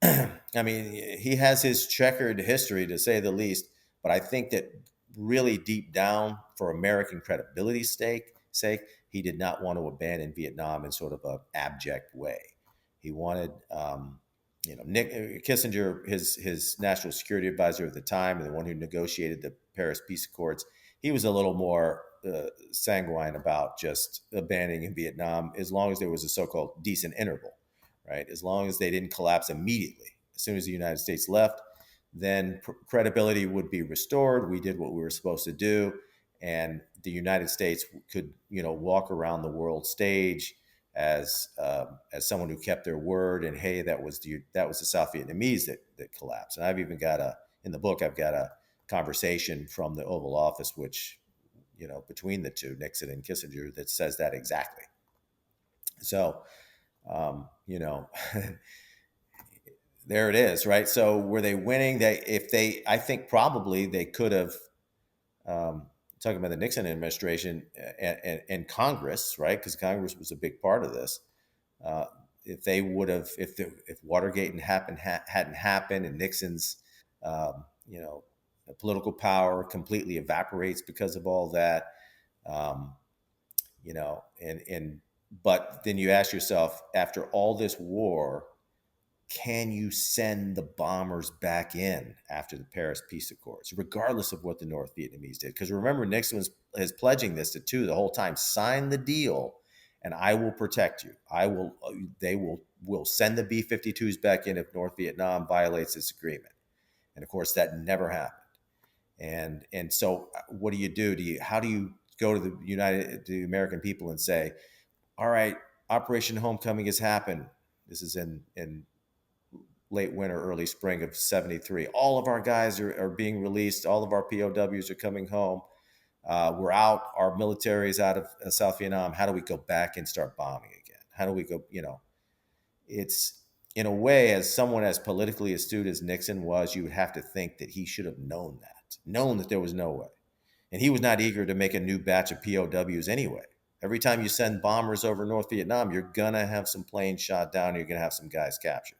Speaker 2: I mean, he has his checkered history, to say the least. But I think that really deep down, for American credibility's sake, he did not want to abandon Vietnam in sort of an abject way. He wanted, Nick Kissinger, his national security advisor at the time, and the one who negotiated the Paris Peace Accords. He was a little more sanguine about just abandoning Vietnam, as long as there was a so-called decent interval, right? As long as they didn't collapse immediately. As soon as the United States left, then credibility would be restored. We did what we were supposed to do, and the United States could, walk around the world stage as someone who kept their word. And hey, that was the South Vietnamese that collapsed. And I've even got in the book I've got a conversation from the Oval Office, which between the two, Nixon and Kissinger, that says that exactly. So, um, you know, there it is, right? So were they winning? I think probably they could have. Um, Talking about the Nixon administration and Congress, right? Because Congress was a big part of this. Uh, if they would have, if Watergate hadn't happened, and Nixon's, um, you know, political power completely evaporates because of all that, um, and but then you ask yourself, after all this war, can you send the bombers back in after the Paris Peace Accords, regardless of what the North Vietnamese did? Because remember, Nixon is pledging this to two the whole time: sign the deal, and I will protect you. I will. They will send the B-52s back in if North Vietnam violates this agreement. And of course, that never happened. And so, what do you do? How do you go to the American people and say, all right, Operation Homecoming has happened. This is in late winter, early spring of '73. All of our guys are being released. All of our POWs are coming home. We're out. Our military is out of South Vietnam. How do we go back and start bombing again? How do we go? It's in a way, as someone as politically astute as Nixon was, you would have to think that he should have known that there was no way. And he was not eager to make a new batch of POWs anyway. Every time you send bombers over North Vietnam, you're going to have some planes shot down. You're going to have some guys captured.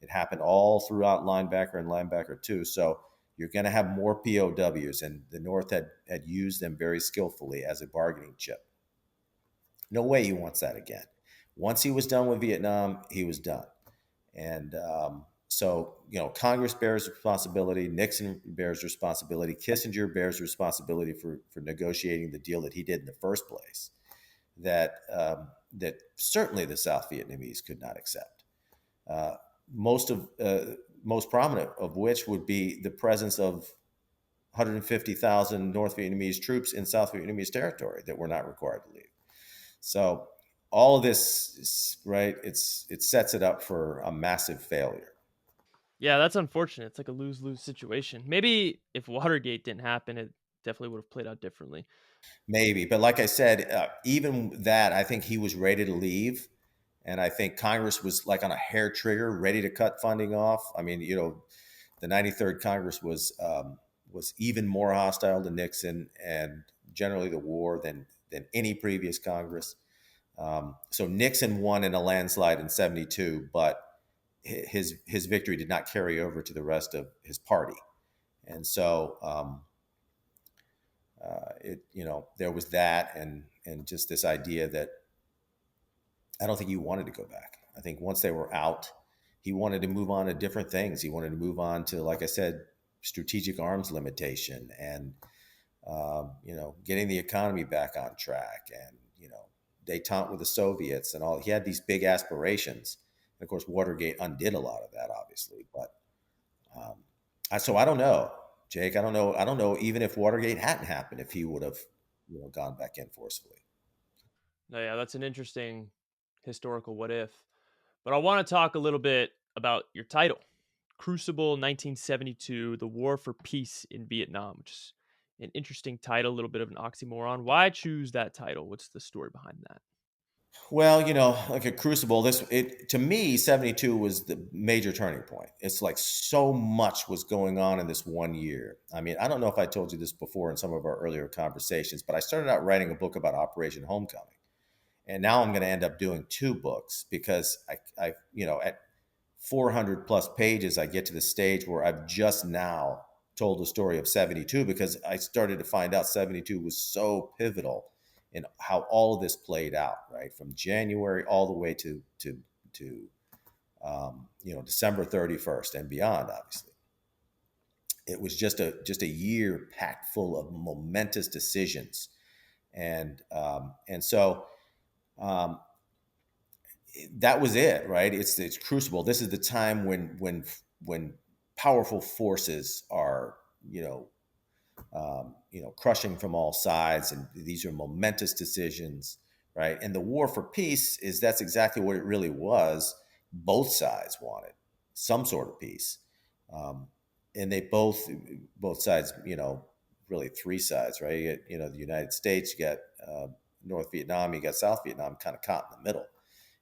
Speaker 2: It happened all throughout linebacker and linebacker two. So you're going to have more POWs, and the North had used them very skillfully as a bargaining chip. No way he wants that again. Once he was done with Vietnam, he was done. And so, Congress bears responsibility. Nixon bears responsibility. Kissinger bears responsibility for negotiating the deal that he did in the first place. That certainly the South Vietnamese could not accept. Uh, most prominent of which would be the presence of 150,000 North Vietnamese troops in South Vietnamese territory that were not required to leave. So all of this is, right, it sets it up for a massive failure.
Speaker 1: Yeah, that's unfortunate. It's like a lose-lose situation. Maybe if Watergate didn't happen, it definitely would have played out differently.
Speaker 2: Maybe, but like I said, even that, I think he was ready to leave, and I think Congress was like on a hair trigger, ready to cut funding off. I mean, the 93rd Congress was even more hostile to Nixon and generally the war than any previous Congress. So Nixon won in a landslide in '72, but his victory did not carry over to the rest of his party, and so there was that, and just this idea that I don't think he wanted to go back. I think once they were out, he wanted to move on to different things. He wanted to move on to, like I said, strategic arms limitation and getting the economy back on track, and detente with the Soviets and all. He had these big aspirations. And of course, Watergate undid a lot of that, obviously. But so I don't know, Jake. I don't know. I don't know even if Watergate hadn't happened, if he would have, gone back in forcefully.
Speaker 1: No, yeah, that's an interesting historical what if. But I want to talk a little bit about your title, Crucible 1972, The War for Peace in Vietnam, which is an interesting title, a little bit of an oxymoron. Why choose that title? What's the story behind that?
Speaker 2: Well, like a Crucible, to me, '72 was the major turning point. It's like so much was going on in this one year. I mean, I don't know if I told you this before in some of our earlier conversations, but I started out writing a book about Operation Homecoming. And now I'm going to end up doing two books because at 400 plus pages, I get to the stage where I've just now told the story of '72, because I started to find out '72 was so pivotal in how all of this played out, right? From January all the way to December 31st and beyond, obviously. It was just a year packed full of momentous decisions. And so um, that was it, right? It's Crucible. This is the time when powerful forces are, crushing from all sides, and these are momentous decisions, right? And the war for peace is that's exactly what it really was. Both sides wanted some sort of peace, um, and they both sides, really three sides, right? The United States, you got North Vietnam, you got South Vietnam, kind of caught in the middle,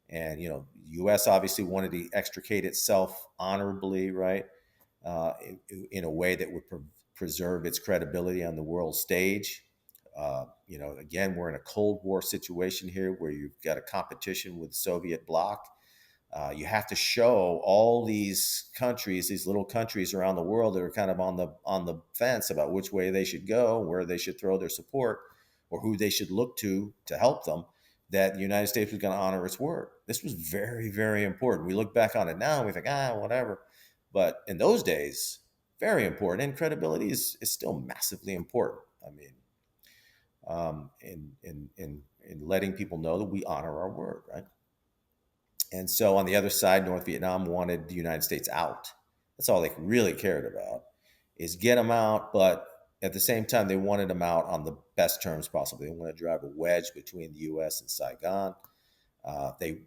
Speaker 2: and U.S. obviously wanted to extricate itself honorably, right? In a way that would preserve its credibility on the world stage. Again, we're in a Cold War situation here where you've got a competition with the Soviet bloc. You have to show all these countries, these little countries around the world that are kind of on the fence about which way they should go, where they should throw their support, or who they should look to help them. That the United States was going to honor its word. This was very, very important. We look back on it now and we think, whatever. But in those days, very important. And credibility is still massively important. I mean, in letting people know that we honor our word, right? And so on the other side, North Vietnam wanted the United States out. That's all they really cared about, is get them out. But at the same time, they wanted them out on the best terms possible. They wanted to drive a wedge between the U.S. and Saigon. They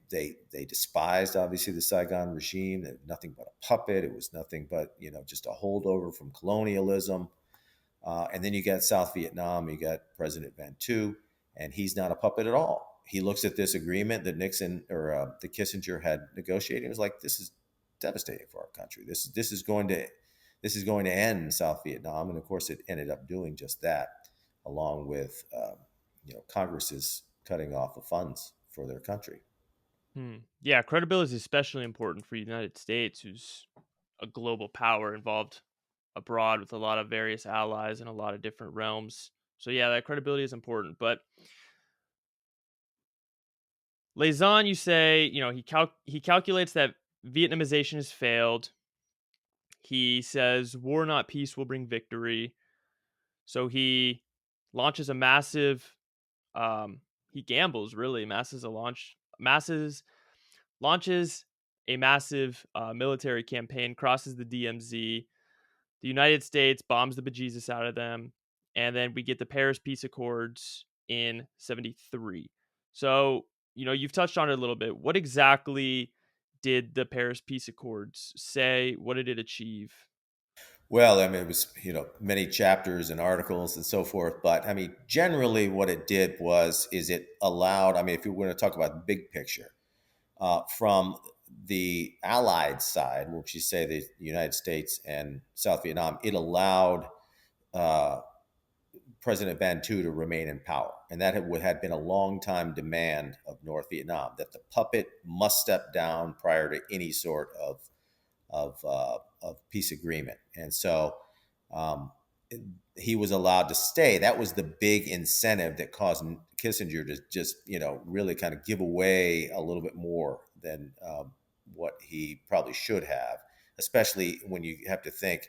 Speaker 2: despised obviously the Saigon regime. Nothing but a puppet. It was nothing but just a holdover from colonialism. And then you got South Vietnam, you got President Van Tu, and he's not a puppet at all. He looks at this agreement that Nixon or the Kissinger had negotiated. He was like, "This is devastating for our country. This is going to end South Vietnam," and of course, it ended up doing just that, along with Congress's cutting off the funds for their country.
Speaker 1: Yeah, credibility is especially important for the United States, who's a global power involved abroad with a lot of various allies in a lot of different realms. So yeah, that credibility is important. But Lazan, you say, he calculates that Vietnamization has failed. He says war not peace will bring victory. So he launches a massive he gambles really, masses launches a massive military campaign, crosses the DMZ. The United States bombs the bejesus out of them, and then we get the Paris Peace Accords in 73. So, you've touched on it a little bit. What exactly did the Paris Peace Accords say? What did it achieve?
Speaker 2: Well, I mean, it was, many chapters and articles and so forth. But I mean, generally what it did is it allowed, I mean, if you were going to talk about the big picture, from the Allied side, which you say the United States and South Vietnam, it allowed uh, President Van Tu to remain in power. And that had been a long time demand of North Vietnam, that the puppet must step down prior to any sort of peace agreement. And so um, he was allowed to stay. That was the big incentive that caused Kissinger to just, really kind of give away a little bit more than what he probably should have, especially when you have to think,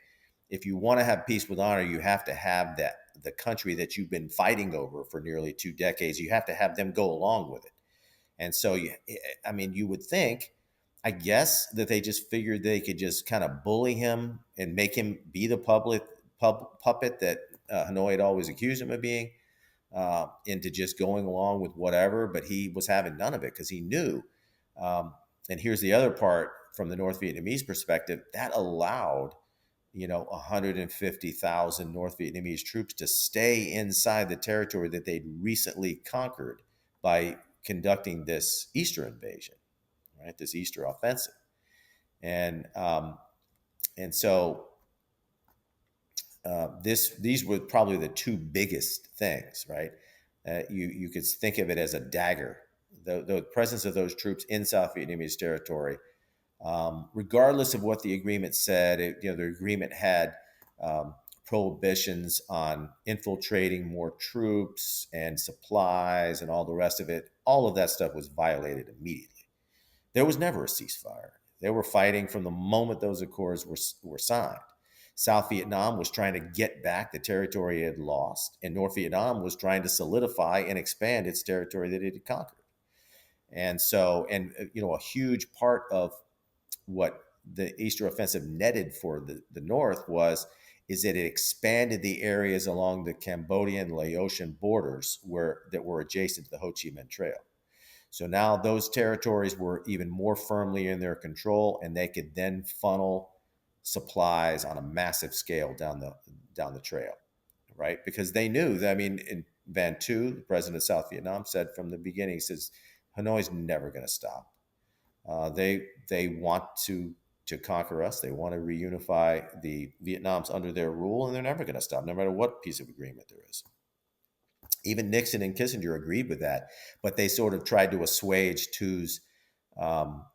Speaker 2: if you want to have peace with honor, you have to have that the country that you've been fighting over for nearly 2 decades, you have to have them go along with it. And so, I mean, you would think, I guess, that they just figured they could just kind of bully him and make him be the puppet that Hanoi had always accused him of being, into just going along with whatever. But he was having none of it because he knew. Um, and here's the other part from the North Vietnamese perspective, that allowed 150,000 North Vietnamese troops to stay inside the territory that they'd recently conquered by conducting this Easter invasion, right? This Easter offensive, and um, so these were probably the two biggest things, right? You could think of it as a dagger. The presence of those troops in South Vietnamese territory, regardless of what the agreement said, the agreement had prohibitions on infiltrating more troops and supplies and all the rest of it. All of that stuff was violated immediately. There was never a ceasefire. They were fighting from the moment those accords were signed. South Vietnam was trying to get back the territory it had lost, and North Vietnam was trying to solidify and expand its territory that it had conquered. And so, a huge part of what the Easter Offensive netted for the North is that it expanded the areas along the Cambodian Laotian borders that were adjacent to the Ho Chi Minh Trail. So now those territories were even more firmly in their control, and they could then funnel supplies on a massive scale down the trail, right? Because they knew that, I mean, in Van Tu, the president of South Vietnam, said from the beginning, he says, Hanoi's never going to stop. They want to conquer us. They want to reunify the Vietnams under their rule, and they're never going to stop, no matter what piece of agreement there is. Even Nixon and Kissinger agreed with that, but they sort of tried to assuage Tu's um,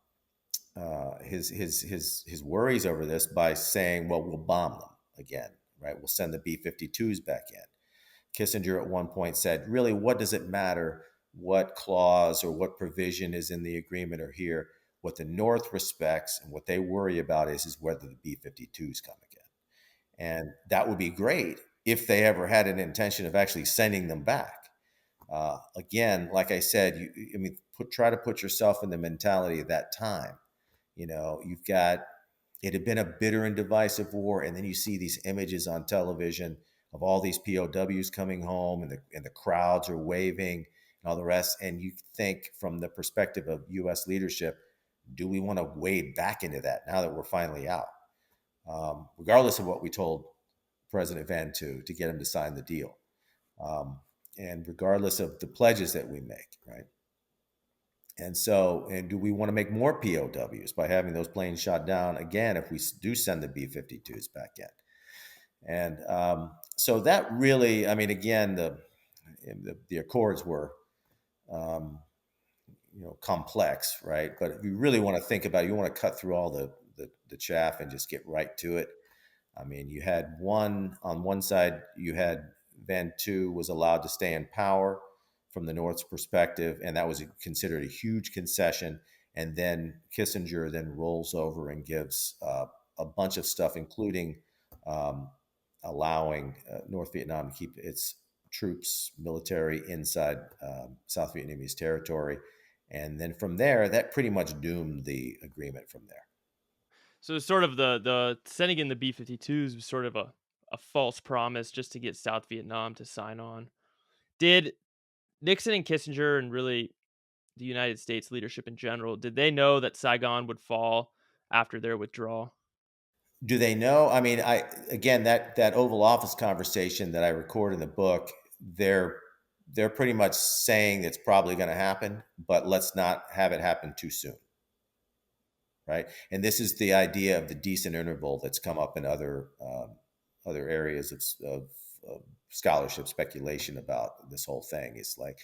Speaker 2: his worries over this by saying, "Well, we'll bomb them again, right? We'll send the B-52s back in." Kissinger at one point said, "Really, what does it matter what clause or what provision is in the agreement or here? What the North respects and what they worry about is whether the B-52s come again." And that would be great if they ever had an intention of actually sending them back. Again, like I said, I mean, try to put yourself in the mentality of that time. You know, it had been a bitter and divisive war, and then you see these images on television of all these POWs coming home, and the crowds are waving and all the rest. And you think, from the perspective of U.S. leadership, do we want to wade back into that now that we're finally out? Regardless of what we told President Van to get him to sign the deal, and regardless of the pledges that we make, right? And do we want to make more POWs by having those planes shot down again if we do send the B-52s back in? And so that really, I mean, again, the accords were, um, complex, right? But if you really want to think about it, you want to cut through all the chaff and just get right to it. I mean, you had on one side, you had Van Tu was allowed to stay in power from the North's perspective, and that was considered a huge concession. And then Kissinger then rolls over and gives a bunch of stuff, including um, allowing North Vietnam to keep its troops, military inside South Vietnamese territory. And then from there, that pretty much doomed the agreement from there.
Speaker 1: So it's sort of the sending in the B-52s was sort of a false promise just to get South Vietnam to sign on. Did Nixon and Kissinger, and really the United States leadership in general, did they know that Saigon would fall after their withdrawal?
Speaker 2: Do they know? I mean, I again, that Oval Office conversation that I record in the book, they're pretty much saying it's probably going to happen, but let's not have it happen too soon, right? And this is the idea of the decent interval that's come up in other areas of scholarship speculation about this whole thing. It's like,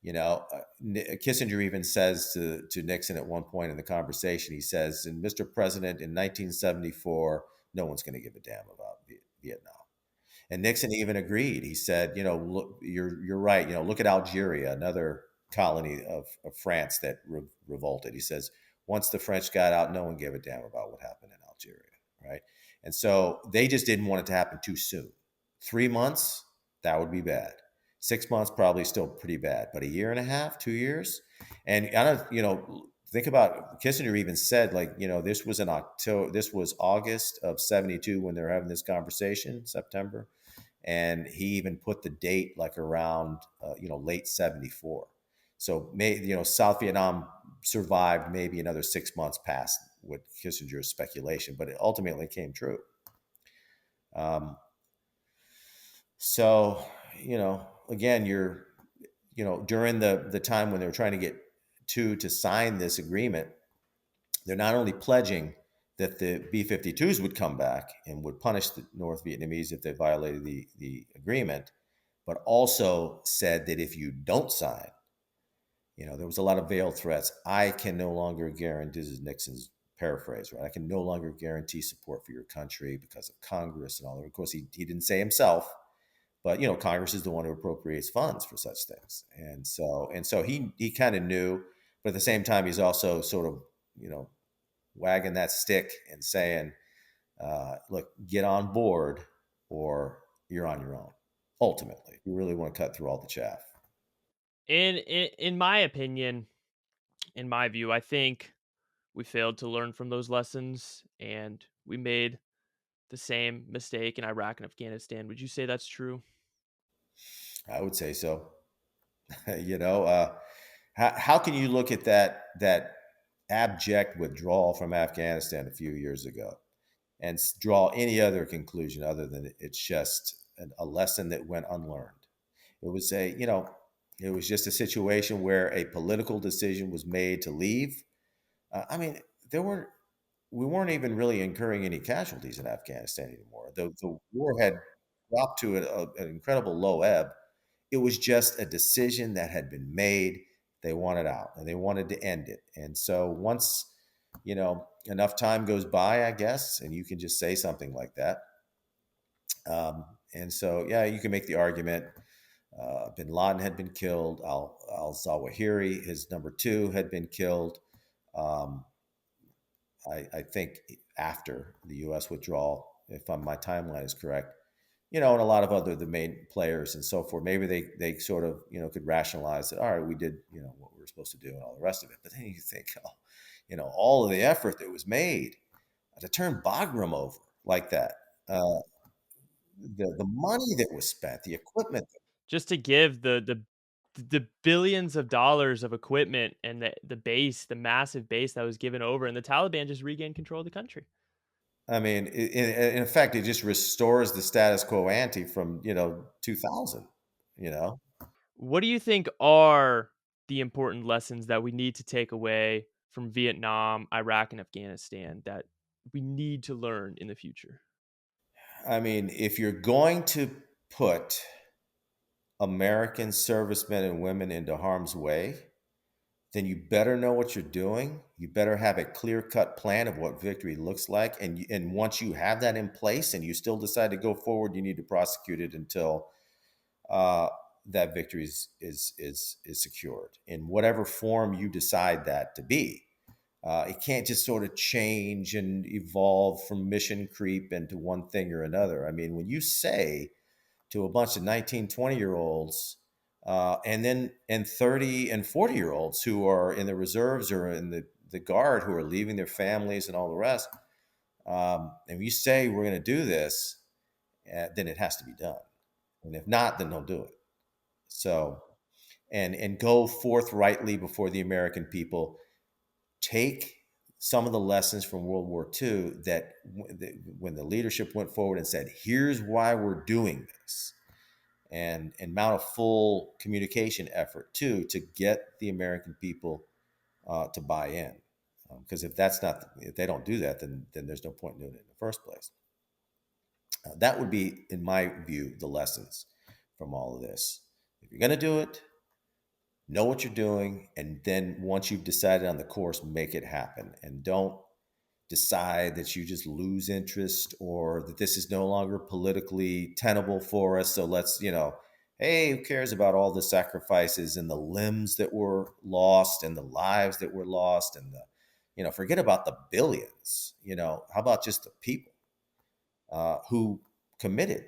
Speaker 2: Kissinger even says to Nixon at one point in the conversation, he says, "And Mr. President, in 1974, no one's going to give a damn about Vietnam." And Nixon even agreed. He said, "Look, you're right. Look at Algeria, another colony of France that revolted." He says, "Once the French got out, no one gave a damn about what happened in Algeria, right?" And so they just didn't want it to happen too soon. 3 months, that would be bad. 6 months, probably still pretty bad. But a year and a half, 2 years, and I don't, think about, Kissinger even said, like, this was in October, this was August of 72 when they were having this conversation, September. And he even put the date like around, late 74. So South Vietnam survived maybe another 6 months past with Kissinger's speculation, but it ultimately came true. Um, so, again, during the time when they were trying to get to sign this agreement, they're not only pledging that the B-52s would come back and would punish the North Vietnamese if they violated the agreement, but also said that if you don't sign, there was a lot of veiled threats. I can no longer guarantee, this is Nixon's paraphrase, right? I can no longer guarantee support for your country because of Congress and all that. Of course, he didn't say himself, but Congress is the one who appropriates funds for such things. And so he kind of knew, but at the same time, he's also sort of, wagging that stick and saying, look, get on board or you're on your own. Ultimately, you really want to cut through all the chaff.
Speaker 1: In my opinion, in my view, I think we failed to learn from those lessons and we made the same mistake in Iraq and Afghanistan. Would you say that's true?
Speaker 2: I would say so. you know, how can you look at that abject withdrawal from Afghanistan a few years ago and draw any other conclusion other than it's just a lesson that went unlearned? It was it was just a situation where a political decision was made to leave. I mean, there were we weren't even really incurring any casualties in Afghanistan anymore. The war had dropped to an incredible low ebb. It was just a decision that had been made. They wanted out and they wanted to end it. And so once, enough time goes by, I guess, and you can just say something like that. And so, yeah, you can make the argument. Bin Laden had been killed. Al Zawahiri, his number two, had been killed. Um, I think after the U.S. withdrawal, if my timeline is correct, and a lot of other the main players and so forth. Maybe they sort of could rationalize that. All right, we did what we were supposed to do and all the rest of it. But then you think, oh, all of the effort that was made to turn Bagram over like that, the money that was spent, the equipment.
Speaker 1: Just to give the billions of dollars of equipment and the massive base that was given over, and the Taliban just regained control of the country.
Speaker 2: I mean, in effect, it just restores the status quo ante from 2000. You know,
Speaker 1: What do you think are the important lessons that we need to take away from Vietnam, Iraq, and Afghanistan that we need to learn in the future?
Speaker 2: I mean, if you're going to put American servicemen and women into harm's way, then you better know what you're doing. You better have a clear-cut plan of what victory looks like. And once you have that in place and you still decide to go forward, you need to prosecute it until uh, that victory is secured in whatever form you decide that to be. It can't just sort of change and evolve from mission creep into one thing or another. I mean, when you say to a bunch of 19, 20-year-olds, and 30 and 40-year-olds who are in the reserves or in the guard who are leaving their families and all the rest. And you say we're going to do this, then it has to be done. And if not, then don't do it. So, and go forthrightly before the American people. Take some of the lessons from World War II that when the leadership went forward and said, here's why we're doing this, and mount a full communication effort too to get the American people to buy in. Because if they don't do that, then there's no point in doing it in the first place. That would be, in my view, the lessons from all of this. If you're going to do it, know what you're doing, and then once you've decided on the course, make it happen. And don't decide that you just lose interest or that this is no longer politically tenable for us. So let's, hey, who cares about all the sacrifices and the limbs that were lost and the lives that were lost and forget about the billions. How about just the people who committed,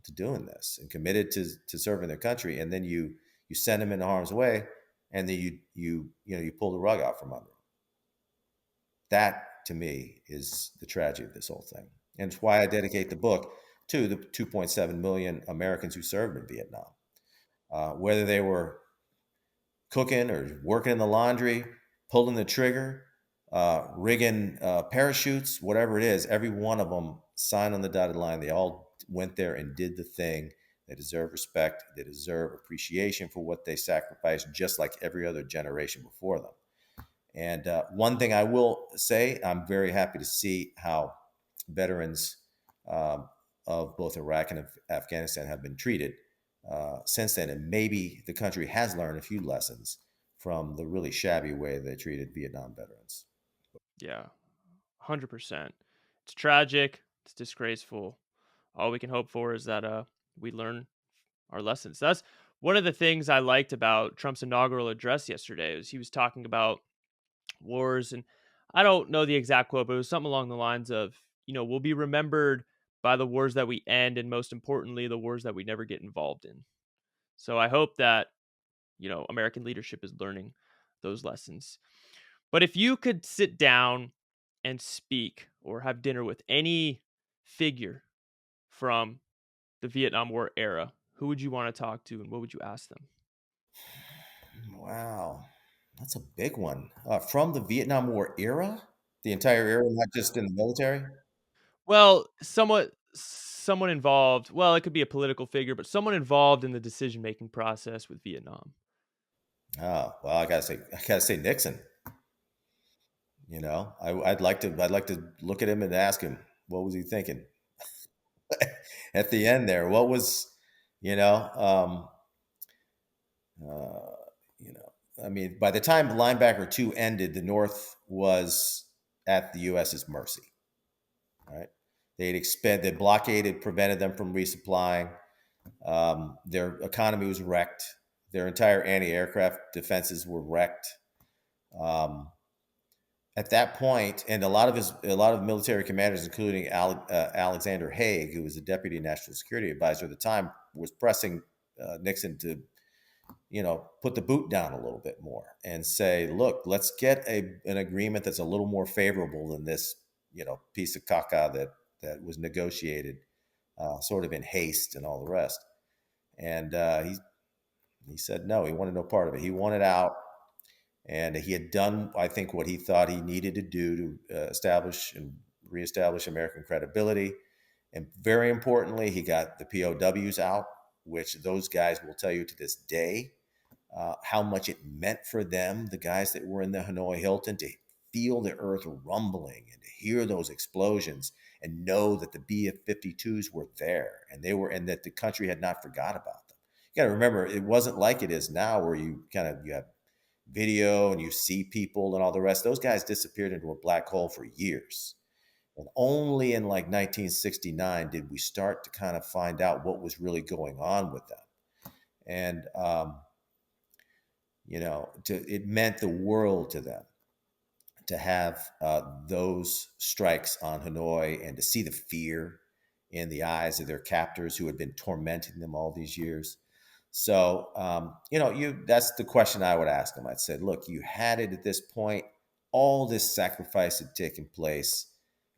Speaker 2: to doing this and committed to serving their country, and then you send them into harm's way, and then you pull the rug out from under them. That to me is the tragedy of this whole thing. And it's why I dedicate the book to the 2.7 million Americans who served in Vietnam. Whether they were cooking or working in the laundry, pulling the trigger, rigging parachutes, whatever it is, every one of them signed on the dotted line. They all went there and did the thing. They deserve respect. They deserve appreciation for what they sacrificed, just like every other generation before them. And one thing I will say, I'm very happy to see how veterans um, of both Iraq and Afghanistan have been treated since then. And maybe the country has learned a few lessons from the really shabby way they treated Vietnam veterans.
Speaker 1: Yeah, 100%. It's tragic. It's disgraceful. All we can hope for is that we learn our lessons. That's one of the things I liked about Trump's inaugural address yesterday. Was he was talking about wars, and I don't know the exact quote, but it was something along the lines of, we'll be remembered by the wars that we end, and most importantly, the wars that we never get involved in. So I hope that American leadership is learning those lessons. But if you could sit down and speak or have dinner with any figure from the Vietnam War era, who would you want to talk to and what would you ask them?
Speaker 2: Wow, that's a big one. From the Vietnam War era, the entire era, not just in the military.
Speaker 1: Well, someone involved. Well, it could be a political figure, but someone involved in the decision-making process with Vietnam.
Speaker 2: Oh well, I gotta say Nixon. I'd like to look at him and ask him what was he thinking at the end there. What was, you know, uh, you know, I mean, by the time linebacker two ended, the North was at the U.S.'s mercy. Right? The blockade had prevented them from resupplying. Their economy was wrecked. Their entire anti-aircraft defenses were wrecked. Um, at that point, and a lot of military commanders, including Alexander Haig, who was the deputy national security advisor at the time, was pressing Nixon to put the boot down a little bit more and say, look, let's get an agreement that's a little more favorable than this piece of caca that was negotiated sort of in haste and all the rest. And he said no, he wanted no part of it. He wanted out. And he had done, I think, what he thought he needed to do to establish and reestablish American credibility. And very importantly, he got the POWs out, which those guys will tell you to this day how much it meant for them, the guys that were in the Hanoi Hilton, to feel the earth rumbling and to hear those explosions and know that the B-52s were there and that the country had not forgot about them. You got to remember, it wasn't like it is now, where you have video and you see people and all the rest. Those guys disappeared into a black hole for years. And only in like 1969 did we start to kind of find out what was really going on with them. And it meant the world to them to have those strikes on Hanoi and to see the fear in the eyes of their captors who had been tormenting them all these years. So, that's the question I would ask them. I'd say, look, you had it at this point. All this sacrifice had taken place.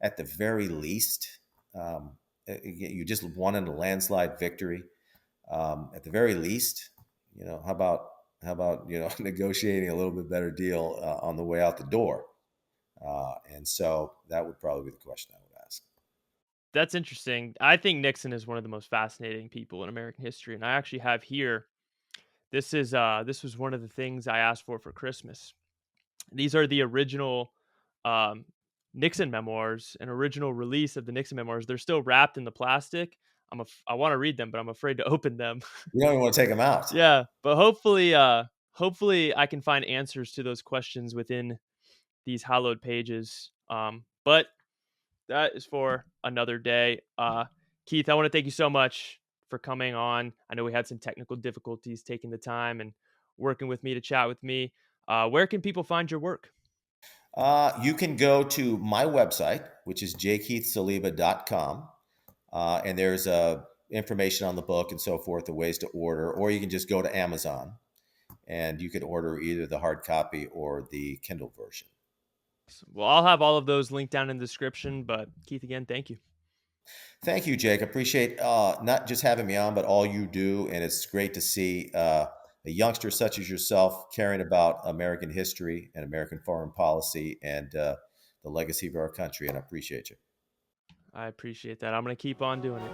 Speaker 2: At the very least, you just won in a landslide victory. At the very least, how about negotiating a little bit better deal on the way out the door? And so that would probably be the question I would ask.
Speaker 1: That's interesting. I think Nixon is one of the most fascinating people in American history, and I actually have here. This was one of the things I asked for Christmas. These are the original um, Nixon memoirs, an original release of the Nixon memoirs. They're still wrapped in the plastic. I want to read them, but I'm afraid to open them.
Speaker 2: You don't even want to take them out.
Speaker 1: Yeah, but hopefully I can find answers to those questions within these hallowed pages. But that is for another day. Keith, I want to thank you so much for coming on. I know we had some technical difficulties taking the time and working with me to chat with me. Where can people find your work?
Speaker 2: You can go to my website, which is jkeithsaliba.com. And there's information on the book and so forth, the ways to order, or you can just go to Amazon and you can order either the hard copy or the Kindle version.
Speaker 1: Well, I'll have all of those linked down in the description. But Keith, again, thank you.
Speaker 2: Thank you, Jake. Appreciate not just having me on, but all you do. And it's great to see a youngster such as yourself caring about American history and American foreign policy and the legacy of our country. And I appreciate you.
Speaker 1: I appreciate that. I'm going to keep on doing it.